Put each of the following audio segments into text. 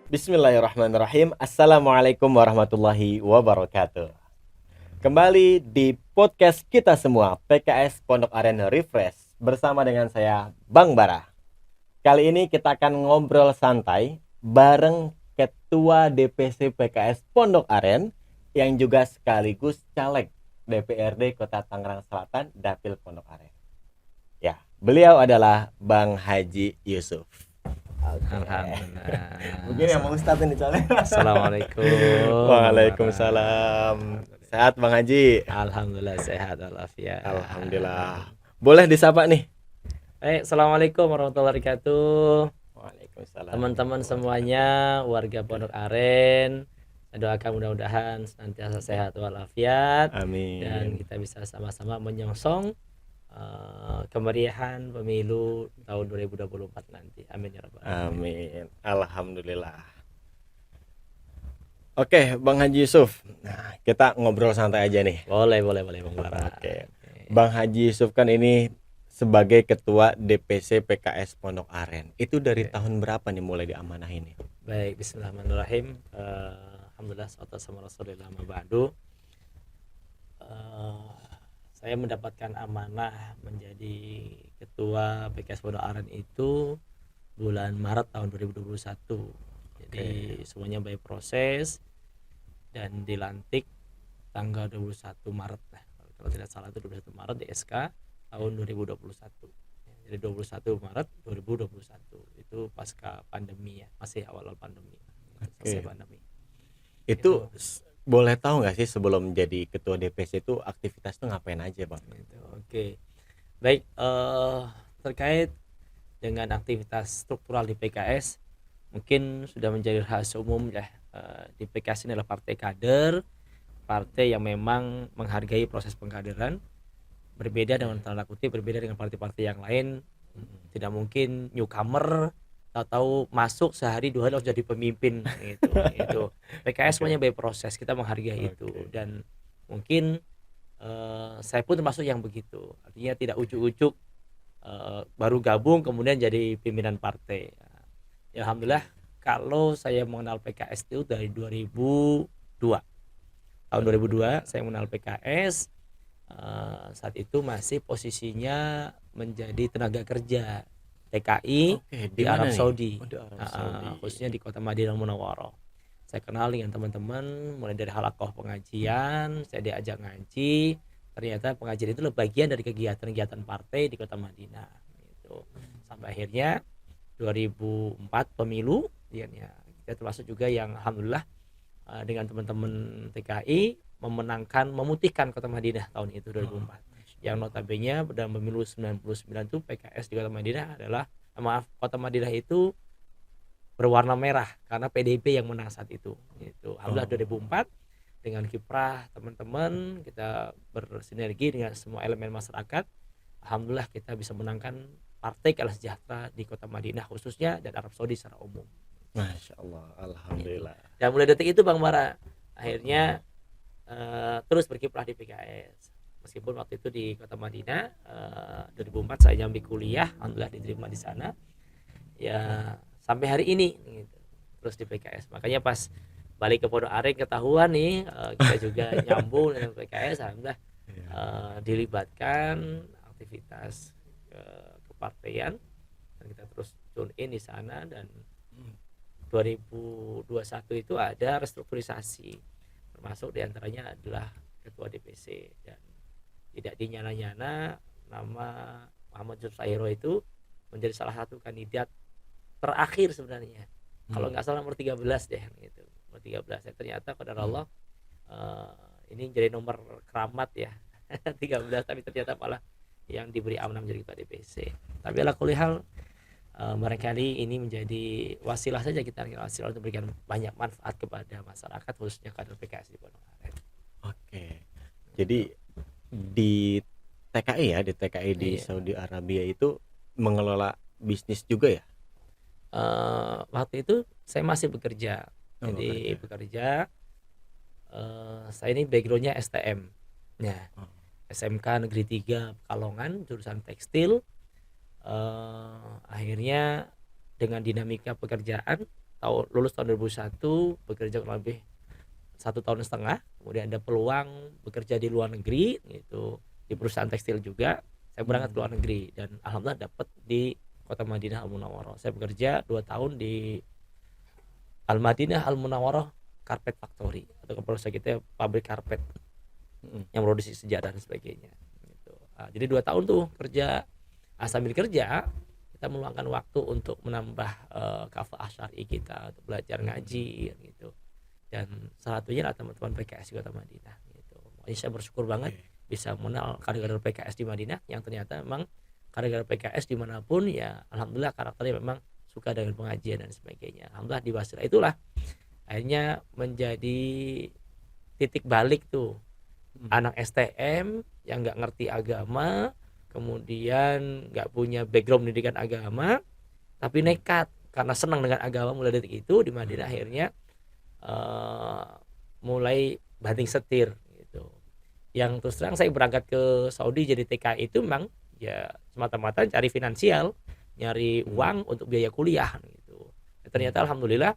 Bismillahirrahmanirrahim. Assalamualaikum warahmatullahi wabarakatuh. Kembali di podcast kita semua, PKS Pondok Aren Refresh, bersama dengan saya, Bang Bara. Kali ini kita akan ngobrol santai bareng Ketua DPC PKS Pondok Aren yang juga sekaligus caleg DPRD Kota Tangerang Selatan, Dapil Pondok Aren. Ya, beliau adalah Bang Haji Yusuf. Oke. Alhamdulillah. Mungkin yang mau Ustadz ini soalnya. Assalamualaikum. Waalaikumsalam. Sehat Bang Haji? Alhamdulillah sehat walafiat. Alhamdulillah. Boleh disapa nih? Assalamualaikum warahmatullahi wabarakatuh. Waalaikumsalam. Teman-teman semuanya, warga Pondok Aren, saya doakan mudah-mudahan senantiasa sehat walafiat. Amin. Dan kita bisa sama-sama menyongsong kemeriahan pemilu tahun 2024 nanti. Amin ya rabbal Amin. alamin. Alhamdulillah. Oke, Bang Haji Yusuf. Nah, kita ngobrol santai aja nih. Boleh Bang Bara. Oke. Bang Haji Yusuf kan ini sebagai ketua DPC PKS Pondok Aren. Itu dari tahun berapa nih mulai diamanahin nih? Baik, bismillahirrahmanirrahim. Alhamdulillah salawat sama Rasulillah mabadu. Saya mendapatkan amanah menjadi ketua PKS Pondok Aren itu bulan Maret tahun 2021. Jadi semuanya by proses dan dilantik tanggal 21 Maret lah. Kalau tidak salah itu 21 Maret di SK tahun 2021. Jadi 21 Maret 2021 itu pasca pandemi ya, masih awal-awal pandemi. Selesai pandemi. Itu boleh tahu nggak sih sebelum jadi ketua DPC itu aktivitas tuh ngapain aja Bang? Oke. Baik, terkait dengan aktivitas struktural di PKS mungkin sudah menjadi rahasia umum ya. Di PKS ini adalah partai kader, partai yang memang menghargai proses pengkaderan, berbeda dengan tanda kutip berbeda dengan partai-partai yang lain. Tidak mungkin newcomer tahu masuk sehari dua hari harus jadi pemimpin gitu. Itu PKS semuanya by proses, kita menghargai itu. Dan mungkin saya pun termasuk yang begitu, artinya tidak ujuk-ujuk baru gabung kemudian jadi pimpinan partai. Ya, alhamdulillah kalau saya mengenal PKS itu dari 2002. Tahun 2002 saya mengenal PKS. Saat itu masih posisinya menjadi tenaga kerja TKI di Arab Saudi, khususnya di kota Madinah Munawwarah. Saya kenal dengan teman-teman mulai dari halakoh pengajian, saya diajak ngaji. Ternyata pengajian itu bagian dari kegiatan-kegiatan partai di kota Madinah. Gitu. Sampai akhirnya 2004 pemilu, ya, kita termasuk juga yang alhamdulillah dengan teman-teman TKI memutihkan kota Madinah tahun itu 2004. Yang notabene dalam pemilu 99 itu PKS di kota Madinah adalah kota Madinah itu berwarna merah karena PDIP yang menang saat itu. Alhamdulillah 2004 dengan kiprah teman-teman kita bersinergi dengan semua elemen masyarakat. Alhamdulillah kita bisa menangkan Partai Keadilan Sejahtera di kota Madinah khususnya dan Arab Saudi secara umum. Masya Allah, alhamdulillah. Dan mulai detik itu Bang Bara akhirnya terus berkiprah di PKS. Meskipun waktu itu di kota Madinah 2004 saya nyambi kuliah, alhamdulillah diterima di sana. Ya sampai hari ini gitu. Terus di PKS. Makanya pas balik ke Pondok Aren ketahuan nih kita juga nyambung dengan PKS, alhamdulillah dilibatkan aktivitas kepartaian dan kita terus tune in di sana. Dan 2021 itu ada restrukturisasi, termasuk diantaranya adalah ketua DPC, dan tidak dinyana-nyana nama Muhammad Zulfairo itu menjadi salah satu kandidat terakhir sebenarnya. Kalau nggak salah nomor 13 deh gitu. Nomor 13 ya, ternyata qadar Allah ini jadi nomor keramat ya. 13 tapi ternyata malah yang diberi amanah menjadi ketua DPC. Tapi ala kulli hal barangkali ini menjadi wasilah saja, kita wasilah untuk memberikan banyak manfaat kepada masyarakat khususnya kader PKS di Pondok Aren. Oke. Jadi di TKI ya, di TKI di Saudi Arabia itu mengelola bisnis juga ya? Waktu itu saya masih bekerja. Jadi bekerja saya ini backgroundnya STM ya, SMK Negeri 3 Pekalongan jurusan tekstil. Akhirnya dengan dinamika pekerjaan lulus tahun 2001, bekerja kurang lebih 1,5 tahun, kemudian ada peluang bekerja di luar negeri gitu, di perusahaan tekstil juga. Saya berangkat ke luar negeri dan alhamdulillah dapat di kota Madinah Al Munawwarah. Saya bekerja 2 tahun di Al Madinah Al Munawwarah Carpet Factory, atau kalau saya kita pabrik karpet yang produksi sejadah dan sebagainya gitu. Jadi 2 tahun tuh kerja. Sambil kerja kita meluangkan waktu untuk menambah kafah syar'i kita, untuk belajar ngaji gitu. Dan salah satunya adalah teman-teman PKS di kota Madinah gitu. Makanya saya bersyukur banget bisa mengenal kader-kader PKS di Madinah yang ternyata memang kader-kader PKS dimanapun ya alhamdulillah karakternya memang suka dengan pengajian dan sebagainya. Alhamdulillah di Basra itulah akhirnya menjadi titik balik tuh anak STM yang nggak ngerti agama, kemudian nggak punya background pendidikan agama, tapi nekat karena senang dengan agama. Mulai detik itu di Madinah akhirnya mulai banting setir gitu. Yang terus terang saya berangkat ke Saudi jadi TKI itu memang ya semata-mata cari finansial, nyari uang untuk biaya kuliah gitu. Ternyata alhamdulillah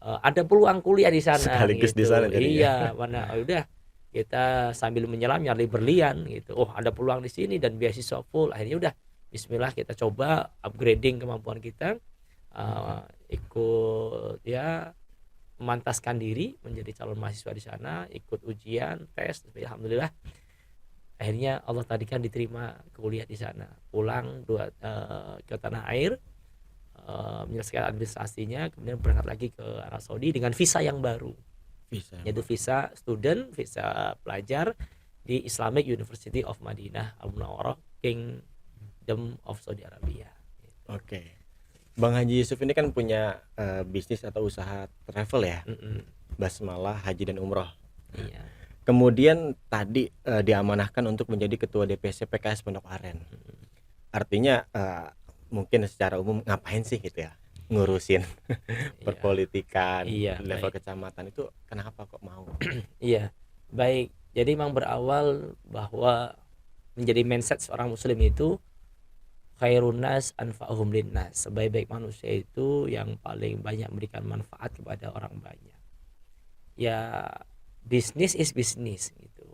ada peluang kuliah di sana Sekaligus gitu. di sana jadinya. Iya, mana udah kita sambil menyelam nyari berlian gitu. Oh, ada peluang di sini dan beasiswa full. Akhirnya udah bismillah kita coba upgrading kemampuan kita. Ikut ya memantaskan diri menjadi calon mahasiswa di sana, ikut ujian, tes, alhamdulillah. Akhirnya Allah tadikan diterima kuliah di sana. Pulang ke tanah air, menyelesaikan administrasinya, kemudian berangkat lagi ke Arab Saudi dengan visa yang baru. Yaitu visa student, visa pelajar di Islamic University of Madinah Al Munawwarah, Kingdom of Saudi Arabia. Oke. Bang Haji Yusuf ini kan punya bisnis atau usaha travel ya, Basmalah Haji dan Umroh. Iya. Kemudian tadi diamanahkan untuk menjadi ketua DPC PKS Pondok Aren. Artinya mungkin secara umum ngapain sih gitu ya, ngurusin perpolitikan level kecamatan itu, kenapa kok mau? Iya, baik. Jadi memang berawal bahwa menjadi mindset seorang muslim itu khairun nas anfa'uhum linnas, sebaik-baik manusia itu yang paling banyak memberikan manfaat kepada orang banyak. Ya, bisnis is bisnis gitu.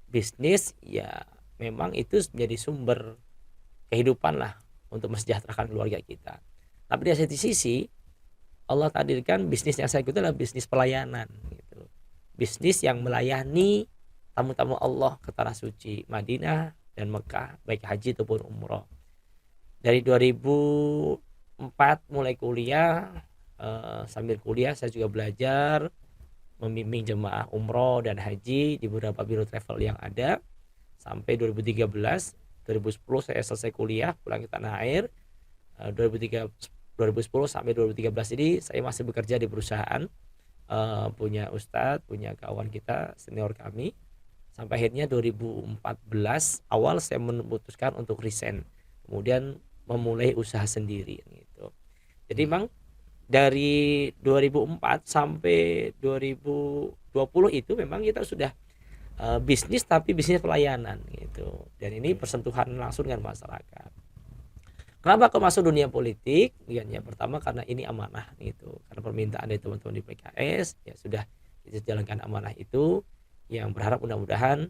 Bisnis ya memang itu menjadi sumber kehidupan lah untuk mensejahterakan keluarga kita. Tapi di satu sisi Allah takdirkan bisnis yang saya ikuti adalah bisnis pelayanan gitu. Bisnis yang melayani tamu-tamu Allah ke tanah suci Madinah dan Mekah, baik haji ataupun umroh. Dari 2004 mulai kuliah, sambil kuliah saya juga belajar membimbing jemaah umroh dan haji di beberapa biro travel yang ada sampai 2013. 2010 saya selesai kuliah, pulang ke tanah air. 2010 sampai 2013 ini saya masih bekerja di perusahaan, punya ustadz, punya kawan kita senior kami, sampai akhirnya 2014 awal saya memutuskan untuk resign, kemudian memulai usaha sendiri gitu. Jadi memang dari 2004 sampai 2020 itu memang kita sudah bisnis, tapi bisnis pelayanan gitu, dan ini persentuhan langsung dengan masyarakat. Kenapa kok masuk dunia politik? Ya, pertama karena ini amanah gitu, karena permintaan dari teman-teman di PKS ya sudah kita jalankan amanah itu, yang berharap mudah-mudahan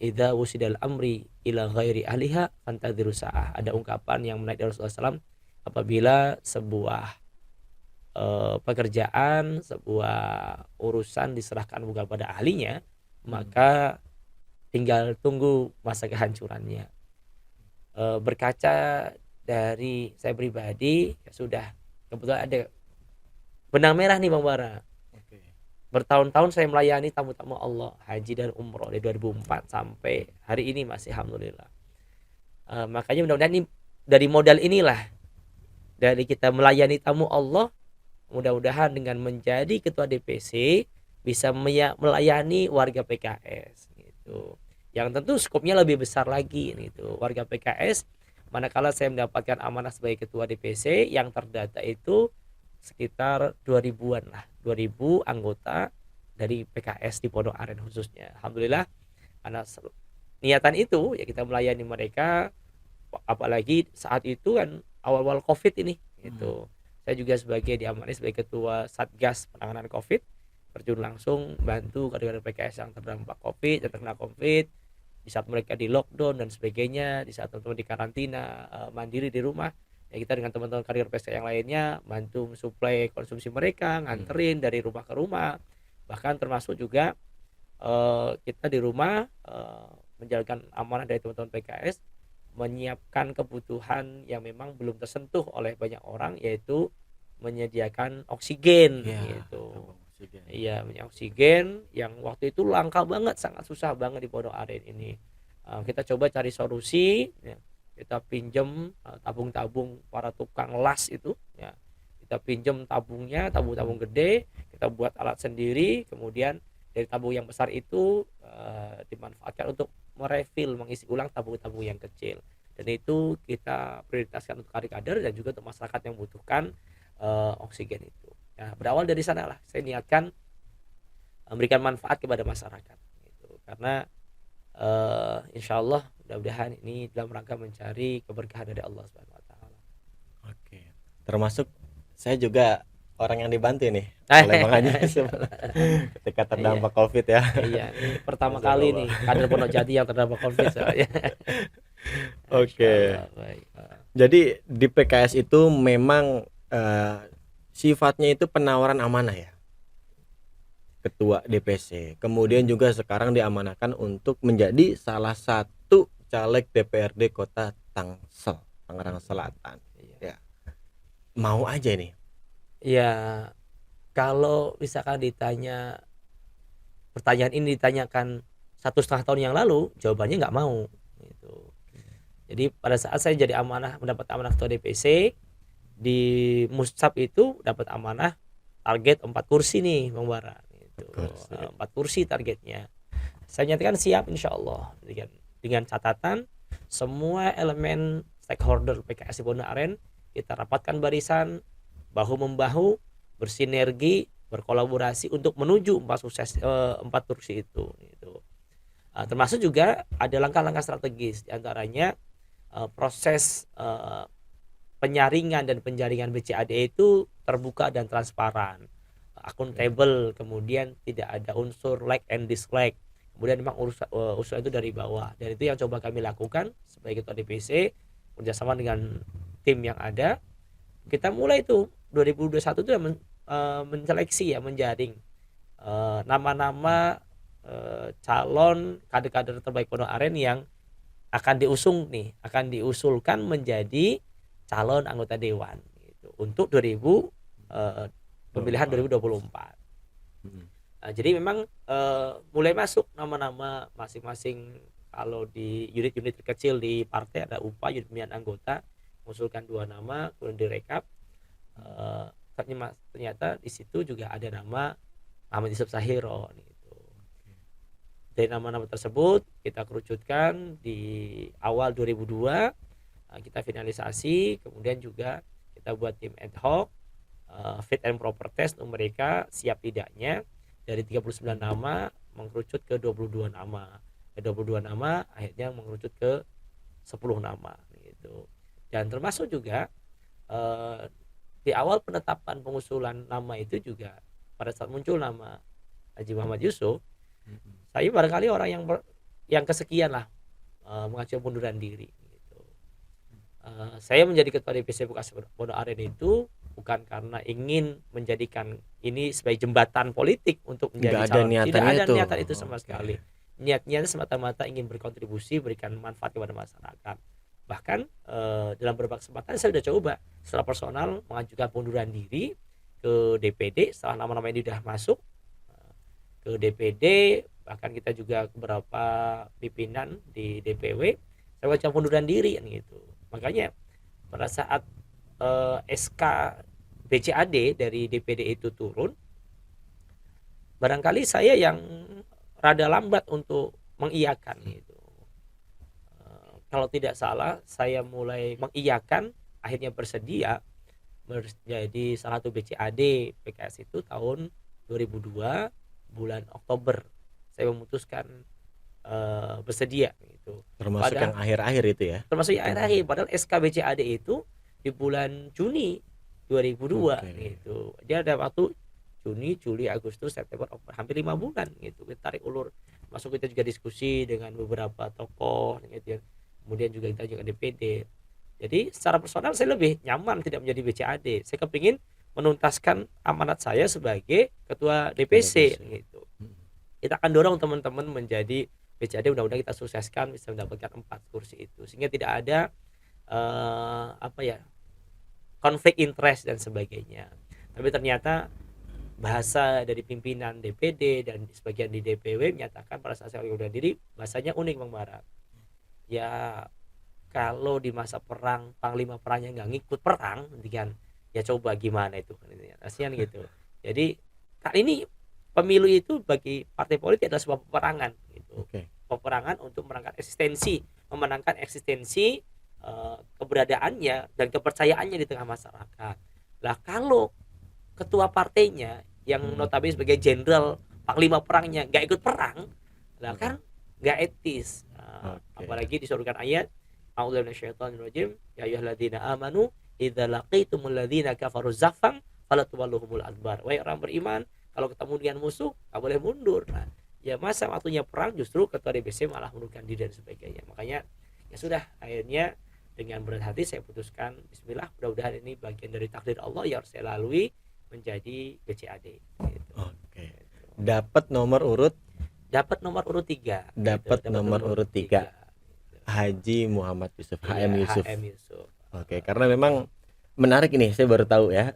idza wusidal amri ila ghairi ahliha fantadhiru sa'ah. Ada ungkapan yang menaik dari Rasulullah SAW, apabila sebuah pekerjaan, sebuah urusan diserahkan bukan pada ahlinya, maka tinggal tunggu masa kehancurannya. Berkaca dari saya pribadi ya sudah, kebetulan ada benang merah nih Bang Bara. Bertahun-tahun saya melayani tamu-tamu Allah haji dan umroh dari 2004 sampai hari ini masih alhamdulillah. Makanya mudah-mudahan ini dari modal inilah, dari kita melayani tamu Allah, mudah-mudahan dengan menjadi ketua DPC bisa melayani warga PKS gitu. Yang tentu skopnya lebih besar lagi gitu. Warga PKS, manakala saya mendapatkan amanah sebagai ketua DPC, yang terdata itu sekitar 2000-an lah, 2000 anggota dari PKS di Pondok Aren khususnya. Alhamdulillah karena niatan itu ya kita melayani mereka, apalagi saat itu kan awal-awal Covid ini Itu saya juga sebagai diamani sebagai ketua Satgas penanganan COVID, terjun langsung bantu kader-kader PKS yang terdampak COVID, yang terkena COVID, di saat mereka di lockdown dan sebagainya, di saat teman-teman di karantina mandiri di rumah, ya kita dengan teman-teman kader PKS yang lainnya bantu mensuplai konsumsi mereka, nganterin dari rumah ke rumah, bahkan termasuk juga kita di rumah menjalankan amanah dari teman-teman PKS, menyiapkan kebutuhan yang memang belum tersentuh oleh banyak orang, yaitu menyediakan oksigen Iya, gitu. tabung oksigen. Iya, oksigen yang waktu itu langka banget, sangat susah banget di Pondok Aren ini. Kita coba cari solusi, ya. Kita pinjam tabung-tabung para tukang las itu, ya. Kita pinjam tabungnya, tabung-tabung gede, kita buat alat sendiri, kemudian dari tabung yang besar itu dimanfaatkan untuk merefill, mengisi ulang tabung-tabung yang kecil. Dan itu kita prioritaskan untuk kader-kader dan juga untuk masyarakat yang membutuhkan oksigen itu. Nah, berawal dari sanalah saya niatkan memberikan manfaat kepada masyarakat gitu. Karena insya Allah mudah-mudahan ini dalam rangka mencari keberkahan dari Allah Subhanahu wa taala. Oke. Termasuk saya juga orang yang dibantu nih oleh Bang Haji ketika Iya, terdampak COVID ya. iya, ini pertama Masya kali Allah. nih kader Pondok Jati yang terdampak COVID soalnya. Masya Oke. Allah, baik. Jadi di PKS itu memang sifatnya itu penawaran amanah ya, ketua DPC. Kemudian juga sekarang diamanahkan untuk menjadi salah satu caleg DPRD Kota Tangsel, Tangerang Selatan. Iya. Ya, mau aja nih. Ya, kalau misalkan ditanya pertanyaan ini ditanyakan 1,5 tahun yang lalu, jawabannya nggak mau gitu. Jadi pada saat saya jadi mendapat amanah ketua DPC di Muscap itu dapat amanah target 4 kursi nih Bang Bara gitu. 4 kursi targetnya. Saya nyatakan siap insya Allah dengan catatan semua elemen stakeholder PKS di Pondok Aren kita rapatkan barisan bahu membahu, bersinergi, berkolaborasi untuk menuju 4 kursi itu gitu. Termasuk juga ada langkah-langkah strategis, diantaranya proses penyaringan dan penjaringan BCAD itu terbuka dan transparan, akuntabel, kemudian tidak ada unsur like and dislike, kemudian memang usul itu dari bawah, dan itu yang coba kami lakukan sebagai ketua DPC kerjasama dengan tim yang ada. Kita mulai itu 2021 itu menseleksi ya, menjaring nama-nama calon kader-kader terbaik Pondok Aren yang akan diusulkan menjadi calon anggota dewan gitu, untuk pemilihan 2024. Jadi memang mulai masuk nama-nama masing-masing. Kalau di unit-unit kecil di partai ada UPA, unit pemilihan anggota, mengusulkan 2 nama, kemudian direkap. Ternyata di situ juga ada nama Ahmad Yusuf Sahiro gitu. Dari nama-nama tersebut kita kerucutkan di awal 2002, kita finalisasi, kemudian juga kita buat tim ad hoc, fit and proper test untuk mereka siap tidaknya. Dari 39 nama mengerucut ke 22 nama. 22 nama akhirnya mengerucut ke 10 nama gitu. Dan termasuk juga di awal penetapan pengusulan nama itu juga pada saat muncul nama Haji Muhammad Yusuf, saya barangkali orang yang kesekian lah mengajukan pengunduran diri gitu. Saya menjadi ketua DPC Pondok Aren itu bukan karena ingin menjadikan ini sebagai jembatan politik untuk menjadi calon. Tidak ada niatan itu sama sekali. Niatnya semata-mata ingin berkontribusi, berikan manfaat kepada masyarakat. Bahkan dalam beberapa kesempatan saya sudah coba secara personal mengajukan pengunduran diri ke DPD setelah nama-nama ini sudah masuk ke DPD. Bahkan kita juga beberapa pimpinan di DPW saya mengajukan pengunduran diri gitu. Makanya pada saat SK BCAD dari DPD itu turun, barangkali saya yang rada lambat untuk mengiyakan gitu. Kalau tidak salah saya mulai mengiyakan, akhirnya bersedia menjadi salah satu BCAD PKS itu tahun 2002 bulan Oktober. Saya memutuskan bersedia gitu. Termasuk yang akhir-akhir itu ya. Termasuk yang akhir-akhir, padahal SK BCAD itu di bulan Juni 2002 Oke. gitu. Dia ada waktu Juni, Juli, Agustus, September, Oktober, hampir 5 bulan gitu. Kita tarik ulur, masuk kita juga diskusi dengan beberapa tokoh gitu ya. Kemudian juga kita juga DPD. Jadi secara personal saya lebih nyaman tidak menjadi BCAD. Saya kepingin menuntaskan amanat saya sebagai ketua DPC DPC. gitu. Kita akan dorong teman-teman menjadi BCAD, mudah-mudahan kita sukseskan bisa mendapatkan 4 kursi itu sehingga tidak ada konflik interest dan sebagainya. Tapi ternyata bahasa dari pimpinan DPD dan sebagian di DPW menyatakan pada saat saya udah diri bahasanya unik Bang Bara. Ya kalau di masa perang panglima perangnya nggak ngikut perang, kan ya coba gimana itu kasihan gitu. Jadi kali ini pemilu itu bagi partai politik adalah sebuah peperangan gitu. Oke. Peperangan untuk memenangkan eksistensi keberadaannya dan kepercayaannya di tengah masyarakat. Lah kalau ketua partainya yang notabene sebagai jenderal panglima perangnya nggak ikut perang, lah kan nggak etis. Apalagi disuruhkan ayat A'udzu minasyaitonirrajim ya ayyuhalladzina amanu idza laqitumul ladzina kafaru zahfan fala tuwalluhumul adbar. Wahai orang beriman, kalau ketemu dengan musuh nggak boleh mundur. Nah, ya masa waktunya perang justru ketua DPC malah mundurkan diri dan sebagainya. Makanya ya sudah, akhirnya dengan berat hati saya putuskan bismillah, mudah-mudahan ini bagian dari takdir Allah yang harus saya lalui menjadi BCAD gitu. Oke. Dapat nomor urut 3. Dapat nomor urut 3. Haji Muhammad Yusuf, HM Yusuf. HM Yusuf. Oke, karena memang menarik ini, saya baru tahu ya.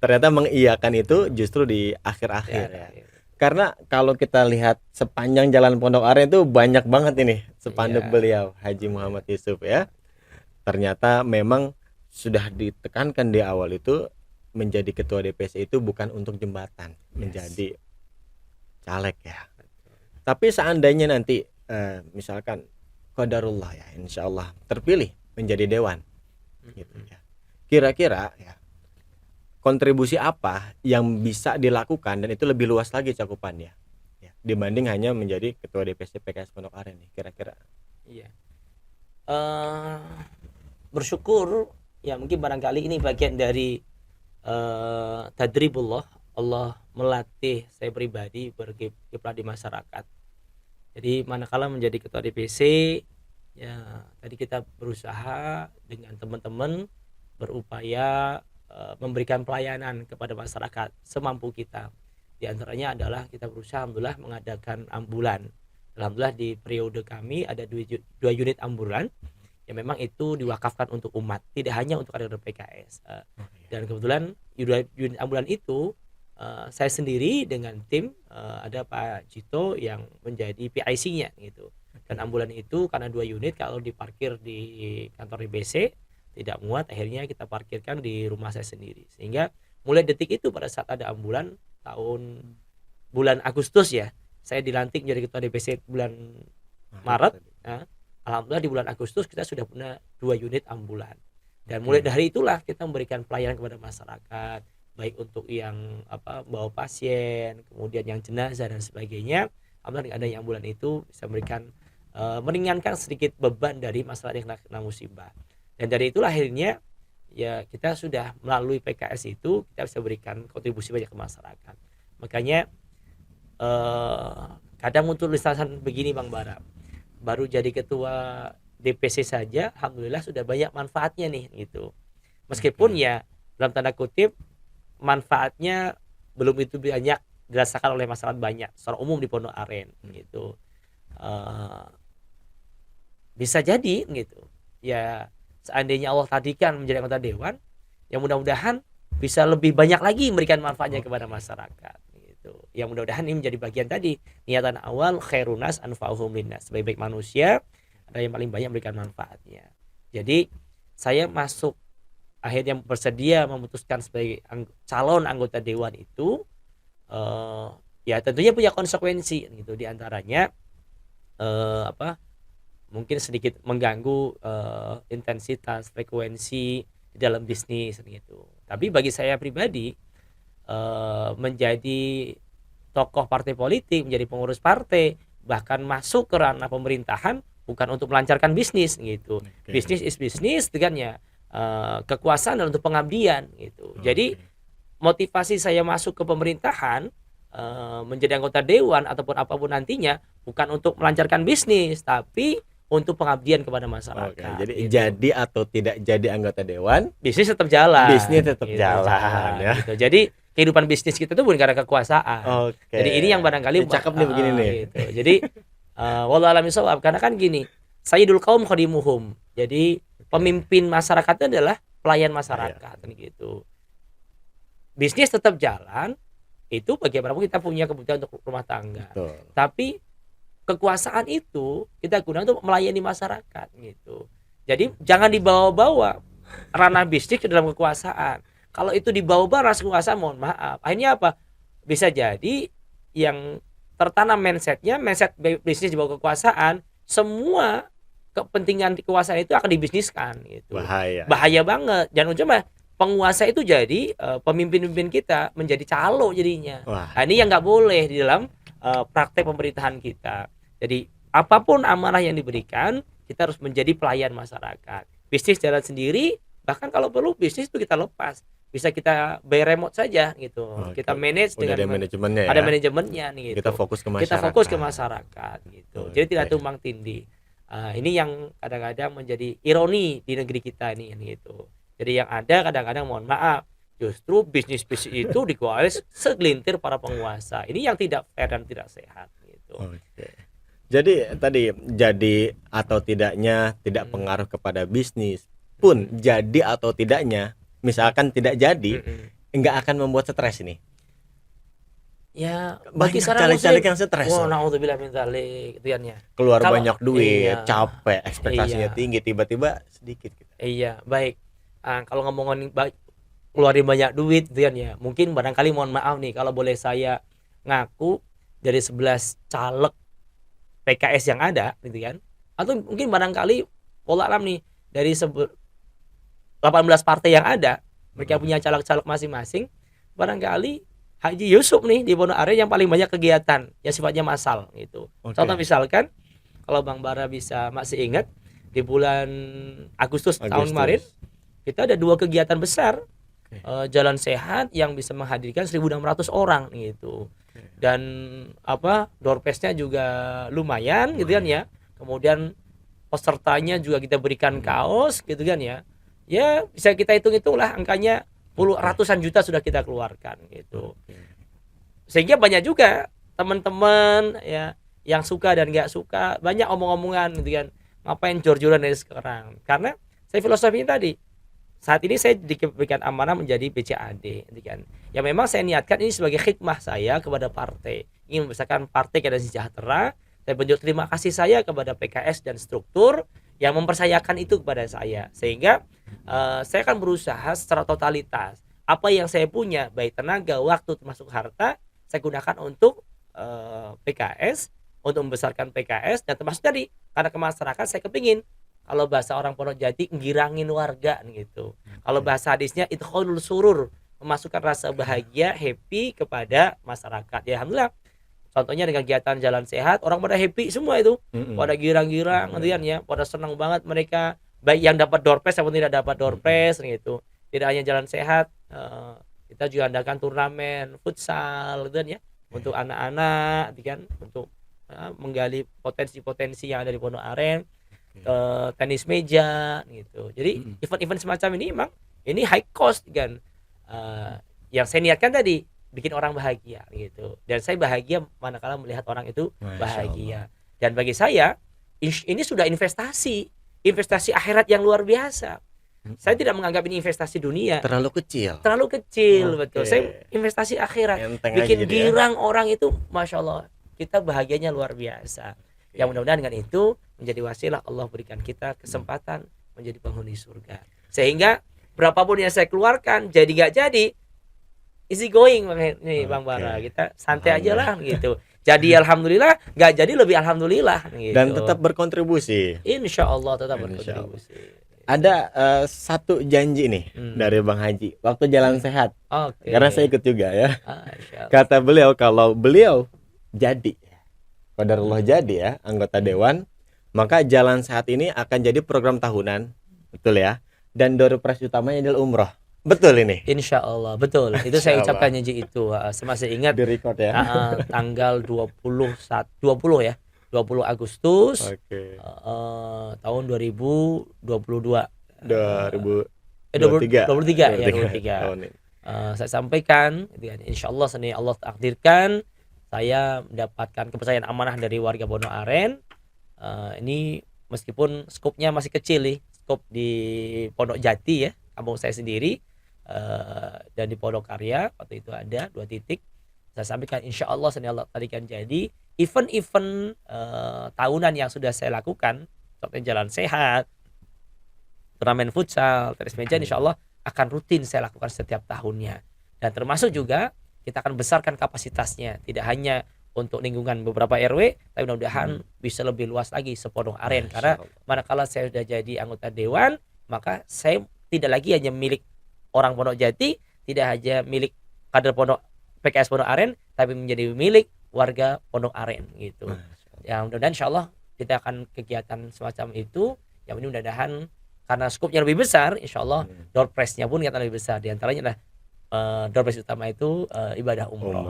Ternyata mengiyakan itu justru di akhir-akhir ya. Karena kalau kita lihat sepanjang jalan Pondok Aren itu banyak banget ini spanduk beliau Haji Muhammad Yusuf ya. Ternyata memang sudah ditekankan di awal itu menjadi ketua DPC itu bukan untuk jembatan, menjadi caleg ya. Tapi seandainya nanti misalkan qadarullah ya, insya Allah terpilih menjadi dewan gitu ya. Kira-kira ya kontribusi apa yang bisa dilakukan dan itu lebih luas lagi cakupannya ya, dibanding hanya menjadi ketua DPC PKS Pondok Aren nih kira-kira. Iya. Bersyukur ya, mungkin barangkali ini bagian dari tadribullah, Allah melatih saya pribadi berkiprah di masyarakat. Jadi manakala menjadi ketua DPC ya, tadi kita berusaha dengan teman-teman berupaya memberikan pelayanan kepada masyarakat semampu kita. Di antaranya adalah kita berusaha alhamdulillah mengadakan ambulan. Alhamdulillah di periode kami ada 2 unit ambulan yang memang itu diwakafkan untuk umat, tidak hanya untuk kader PKS. Dan kebetulan unit ambulan itu saya sendiri dengan tim, ada Pak Jito yang menjadi PIC-nya gitu. Dan ambulan itu karena 2 unit kalau diparkir di kantor DPC tidak muat, akhirnya kita parkirkan di rumah saya sendiri. Sehingga mulai detik itu pada saat ada ambulan bulan Agustus ya, saya dilantik menjadi ketua DPC bulan Maret. Alhamdulillah di bulan Agustus kita sudah punya 2 unit ambulan. Dan mulai dari itulah kita memberikan pelayanan kepada masyarakat, baik untuk yang bawa pasien, kemudian yang jenazah dan sebagainya. Alhamdulillah dengan adanya ambulan itu bisa memberikan meringankan sedikit beban dari masyarakat yang kena musibah. Dan dari itulah akhirnya ya kita sudah melalui PKS itu kita bisa berikan kontribusi banyak ke masyarakat. Makanya kadang untuk lisan begini Bang Bara, baru jadi ketua DPC saja alhamdulillah sudah banyak manfaatnya nih gitu. Meskipun ya dalam tanda kutip manfaatnya belum itu banyak dirasakan oleh masyarakat banyak secara umum di Pondok Aren gitu. Bisa jadi gitu ya, seandainya Allah tadikan menjadi anggota dewan yang mudah-mudahan bisa lebih banyak lagi memberikan manfaatnya kepada masyarakat gitu. Yang mudah-mudahan ini menjadi bagian tadi niatan awal khairunas anfa'uhum linnas, sebaik-baik manusia ada yang paling banyak memberikan manfaatnya. Jadi saya masuk akhirnya bersedia memutuskan sebagai calon anggota dewan itu ya tentunya punya konsekuensi gitu. Di antaranya mungkin sedikit mengganggu intensitas frekuensi di dalam bisnis gitu. Tapi bagi saya pribadi menjadi tokoh partai politik, menjadi pengurus partai, bahkan masuk ke ranah pemerintahan bukan untuk melancarkan bisnis gitu. Bisnis is bisnis dengan ya kekuasaan dan untuk pengabdian gitu. Jadi motivasi saya masuk ke pemerintahan, menjadi anggota dewan ataupun apapun nantinya bukan untuk melancarkan bisnis, tapi untuk pengabdian kepada Oke, masyarakat jadi gitu. jadi atau tidak jadi anggota dewan, Bisnis tetap jalan. bisnis tetap Gitu, jalan ya. gitu. Jadi kehidupan bisnis kita itu bukan karena kekuasaan. Oke. Jadi ini yang barangkali Ini cakep nih begini nih. gitu. Jadi wallahu a'lam bishawab, karena kan gini, sayyidul qaum khadimuhum. Jadi pemimpin masyarakat itu adalah pelayan masyarakat kan gitu. Bisnis tetap jalan, itu bagaimanapun kita punya kebutuhan untuk rumah tangga. Betul. Tapi kekuasaan itu kita gunakan untuk melayani masyarakat gitu. Jadi jangan dibawa-bawa ranah bisnis ke dalam kekuasaan. Kalau itu dibawa-bawa ranah kekuasaan, mohon maaf. Akhirnya apa? Bisa jadi yang tertanam mindset bisnis di bawah kekuasaan, semua kepentingan kekuasaan itu akan dibisniskan gitu. Bahaya banget. Jangan cuma penguasa itu jadi pemimpin-pemimpin kita menjadi calo jadinya. Nah, ini yang nggak boleh di dalam praktek pemerintahan kita. Jadi apapun amanah yang diberikan, kita harus menjadi pelayan masyarakat. Bisnis jalan sendiri, bahkan kalau perlu bisnis itu kita lepas, bisa kita by remote saja gitu. Kita manage Udah dengan manajemennya ada ya. manajemennya nih gitu. Kita fokus ke masyarakat. Kita fokus ke masyarakat gitu. Jadi tidak tumbang tindih. Ini yang kadang-kadang menjadi ironi di negeri kita ini gitu. Jadi yang ada kadang-kadang, mohon maaf, justru bisnis itu dikuasai segelintir para penguasa. Ini yang tidak fair dan tidak sehat gitu. Oke. Jadi tadi jadi atau tidaknya tidak pengaruh kepada bisnis pun, jadi atau tidaknya, misalkan tidak jadi, enggak akan membuat stres ini. Ya, Bagi bagi seorang caleg-caleg muslim, yang stres. wah naudzubillah min dzalik itu ya. Keluar Kalau- banyak duit, iya. capek, ekspektasinya Iya. tinggi, tiba-tiba sedikit gitu. Iya, baik. Kalau ngomongin keluarin banyak duit gitu ya, mungkin barangkali mohon maaf nih kalau boleh saya ngaku, dari 11 caleg PKS yang ada gitu kan, atau mungkin barangkali wallah alam nih dari 18 partai yang ada, mereka punya caleg-caleg masing-masing, barangkali Haji Yusuf nih di Pondok Aren yang paling banyak kegiatan yang sifatnya massal gitu. Contoh misalkan kalau Bang Bara bisa masih ingat, di bulan Agustus tahun kemarin kita ada 2 kegiatan besar, jalan sehat yang bisa menghadirkan 1.600 orang gitu. Dan door prize-nya juga lumayan gitu kan ya. Kemudian pesertanya juga kita berikan kaos gitu kan ya. Ya bisa kita hitung-hitung lah angkanya ratusan juta sudah kita keluarkan gitu. Sehingga banyak juga teman-teman ya yang suka dan nggak suka, banyak omong-omongan gitu kan. Ngapain jor-joran dari sekarang? Karena saya filosofinya tadi, saat ini saya diberikan amanah menjadi BCAD gitu kan. Ya memang saya niatkan ini sebagai khidmah saya kepada partai, ingin membesarkan Partai Keadilan Sejahtera. Saya bentuk terima kasih saya kepada PKS dan struktur yang mempercayakan itu kepada saya, sehingga saya akan berusaha secara totalitas apa yang saya punya, baik tenaga, waktu, termasuk harta, saya gunakan untuk PKS, untuk membesarkan PKS, dan termasuk tadi karena ke masyarakat saya kepingin, kalau bahasa orang Pondok Jati, ngirangin warga gitu. Kalau bahasa hadisnya idkhalul surur, memasukkan rasa bahagia, happy kepada masyarakat. Ya alhamdulillah. Contohnya dengan kegiatan jalan sehat, orang pada happy semua itu. Pada girang-girang ya, pada senang banget mereka, baik yang dapat door prize maupun tidak dapat door prize gitu. Tidak hanya jalan sehat, kita juga adakan turnamen futsal gitu kan ya, untuk anak-anak gitu kan, untuk menggali potensi-potensi yang ada di Pondok Aren. Tenis meja gitu. Jadi event-event semacam ini memang ini high cost kan. Yang saya niatkan tadi bikin orang bahagia gitu. Dan saya bahagia manakala melihat orang itu bahagia. Dan bagi saya ini sudah investasi akhirat yang luar biasa. Saya tidak menganggap ini investasi dunia. Terlalu kecil, betul. Saya investasi akhirat. Bikin girang orang itu, masya Allah, kita bahagianya luar biasa. Yang mudah-mudahan dengan itu menjadi wasilah Allah berikan kita kesempatan menjadi penghuni surga. Sehingga berapapun yang saya keluarkan, jadi gak jadi, easy going Bang Bara. Kita santai aja lah gitu. Jadi alhamdulillah, gak jadi lebih alhamdulillah gitu. Dan tetap berkontribusi. Insya Allah tetap berkontribusi. Ada satu janji nih dari Bang Haji waktu jalan sehat. Karena saya ikut juga ya. Kata beliau, kalau beliau jadi qadarullah jadi ya anggota dewan, maka jalan sehat ini akan jadi program tahunan, betul ya. dan door prize utamanya adalah umroh. Betul ini? Insya Allah, betul. Itu saya Insya ucapkan Allah. janji itu. Saya masih ingat Di record ya. tanggal 20 ya. 20 Agustus Oke. tahun 2022. 2023. 23 ya, 23. Tahun ini. Saya sampaikan gitu kan, insya Allah seni Allah takdirkan saya mendapatkan kepercayaan amanah dari warga Pondok Aren. Ini meskipun skopnya masih kecil nih, skop di Pondok Jati ya, kampung saya sendiri, dan di Pondok Karya waktu itu ada 2 titik. Saya sampaikan insya Allah seni Allah takdirkan jadi event-event tahunan yang sudah saya lakukan, contohnya jalan sehat, turnamen futsal, tenis meja, insya Allah akan rutin saya lakukan setiap tahunnya. Dan termasuk juga kita akan besarkan kapasitasnya, tidak hanya untuk lingkungan beberapa RW, tapi mudah-mudahan bisa lebih luas lagi sepondok Aren. Karena manakala saya sudah jadi anggota dewan, maka saya tidak lagi hanya milik orang Pondok Jati, tidak hanya milik kader Pondok PKS Pondok Aren, tapi menjadi milik warga Pondok Aren gitu. Ya mudah-mudahan insya Allah kita akan kegiatan semacam itu, yang ini mudah-mudahan karena skupnya lebih besar, insya Allah door prize-nya pun akan lebih besar. Di antaranya adalah door prize utama itu ibadah umroh.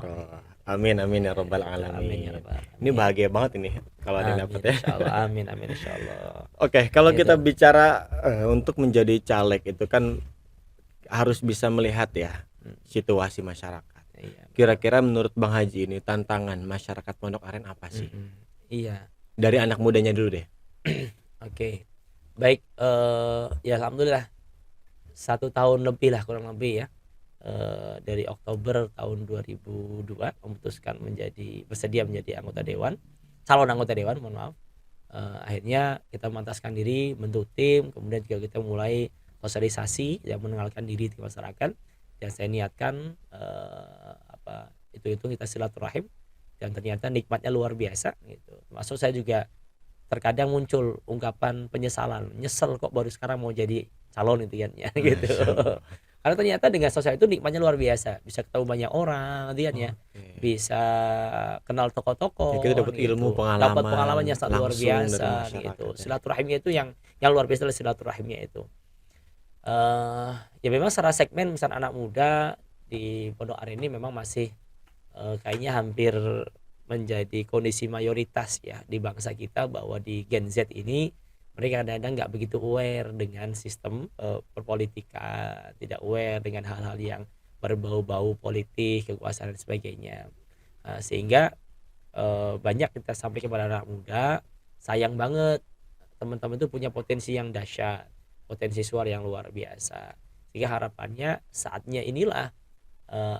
Amin amin ya robbal alamin. Amin ya rabbal alamin. Ini bahagia banget ini kalau ada yang dapat ya. Insya Allah, amin amin insya Allah. Oke, kalau Gitu. kita bicara untuk menjadi caleg itu kan harus bisa melihat ya situasi masyarakat. Iya. Kira-kira menurut Bang Haji ini tantangan masyarakat Pondok Aren apa sih? Iya. Dari anak mudanya dulu deh. Oke. Baik, ya alhamdulillah 1 tahun lebih lah kurang lebih ya, dari Oktober tahun 2002 memutuskan bersedia menjadi anggota dewan, calon anggota dewan, mohon maaf. Akhirnya kita memantaskan diri, bentuk tim, kemudian juga kita mulai sosialisasi yang mengenalkan diri di masyarakat. Dan saya niatkan itu kita silaturahim, dan ternyata nikmatnya luar biasa gitu. Termasuk saya juga terkadang muncul ungkapan penyesalan, nyesel kok baru sekarang mau jadi calon itu ya gitu. Karena ternyata dengan sosial itu nikmatnya luar biasa, bisa ketemu banyak orang ya, bisa kenal tokoh-tokoh, Ya, kita dapat ilmu, pengalaman, dapat pengalaman yang sangat luar langsung dari biasa masyarakat gitu. ya. Silaturahimnya itu yang luar biasa adalah silaturahimnya itu. Ya memang secara segmen misal anak muda di Pondok Aren ini memang masih kayaknya hampir menjadi kondisi mayoritas ya di bangsa kita, bahwa di Gen Z ini mereka kadang-kadang nggak begitu aware dengan sistem perpolitikan, tidak aware dengan hal-hal yang berbau-bau politik, kekuasaan dan sebagainya. Sehingga banyak kita sampaikan kepada anak muda, sayang banget teman-teman itu punya potensi yang dahsyat, potensi suara yang luar biasa. Sehingga harapannya saatnya inilah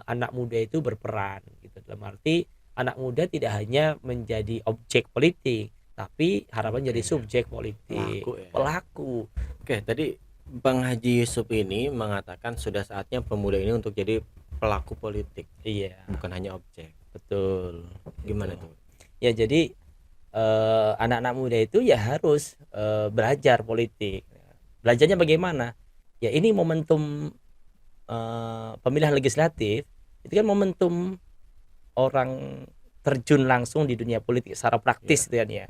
anak muda itu berperan gitu, dalam arti anak muda tidak hanya menjadi objek politik, tapi harapan jadi subjek politik, pelaku. Oke, tadi Bang Haji Yusuf ini mengatakan sudah saatnya pemuda ini untuk jadi pelaku politik. Iya, bukan hanya objek. betul. Gimana tuh? Ya jadi anak-anak muda itu ya harus belajar politik. Belajarnya bagaimana? Ya ini momentum pemilihan legislatif, itu kan momentum orang terjun langsung di dunia politik secara praktis gitu kan ya.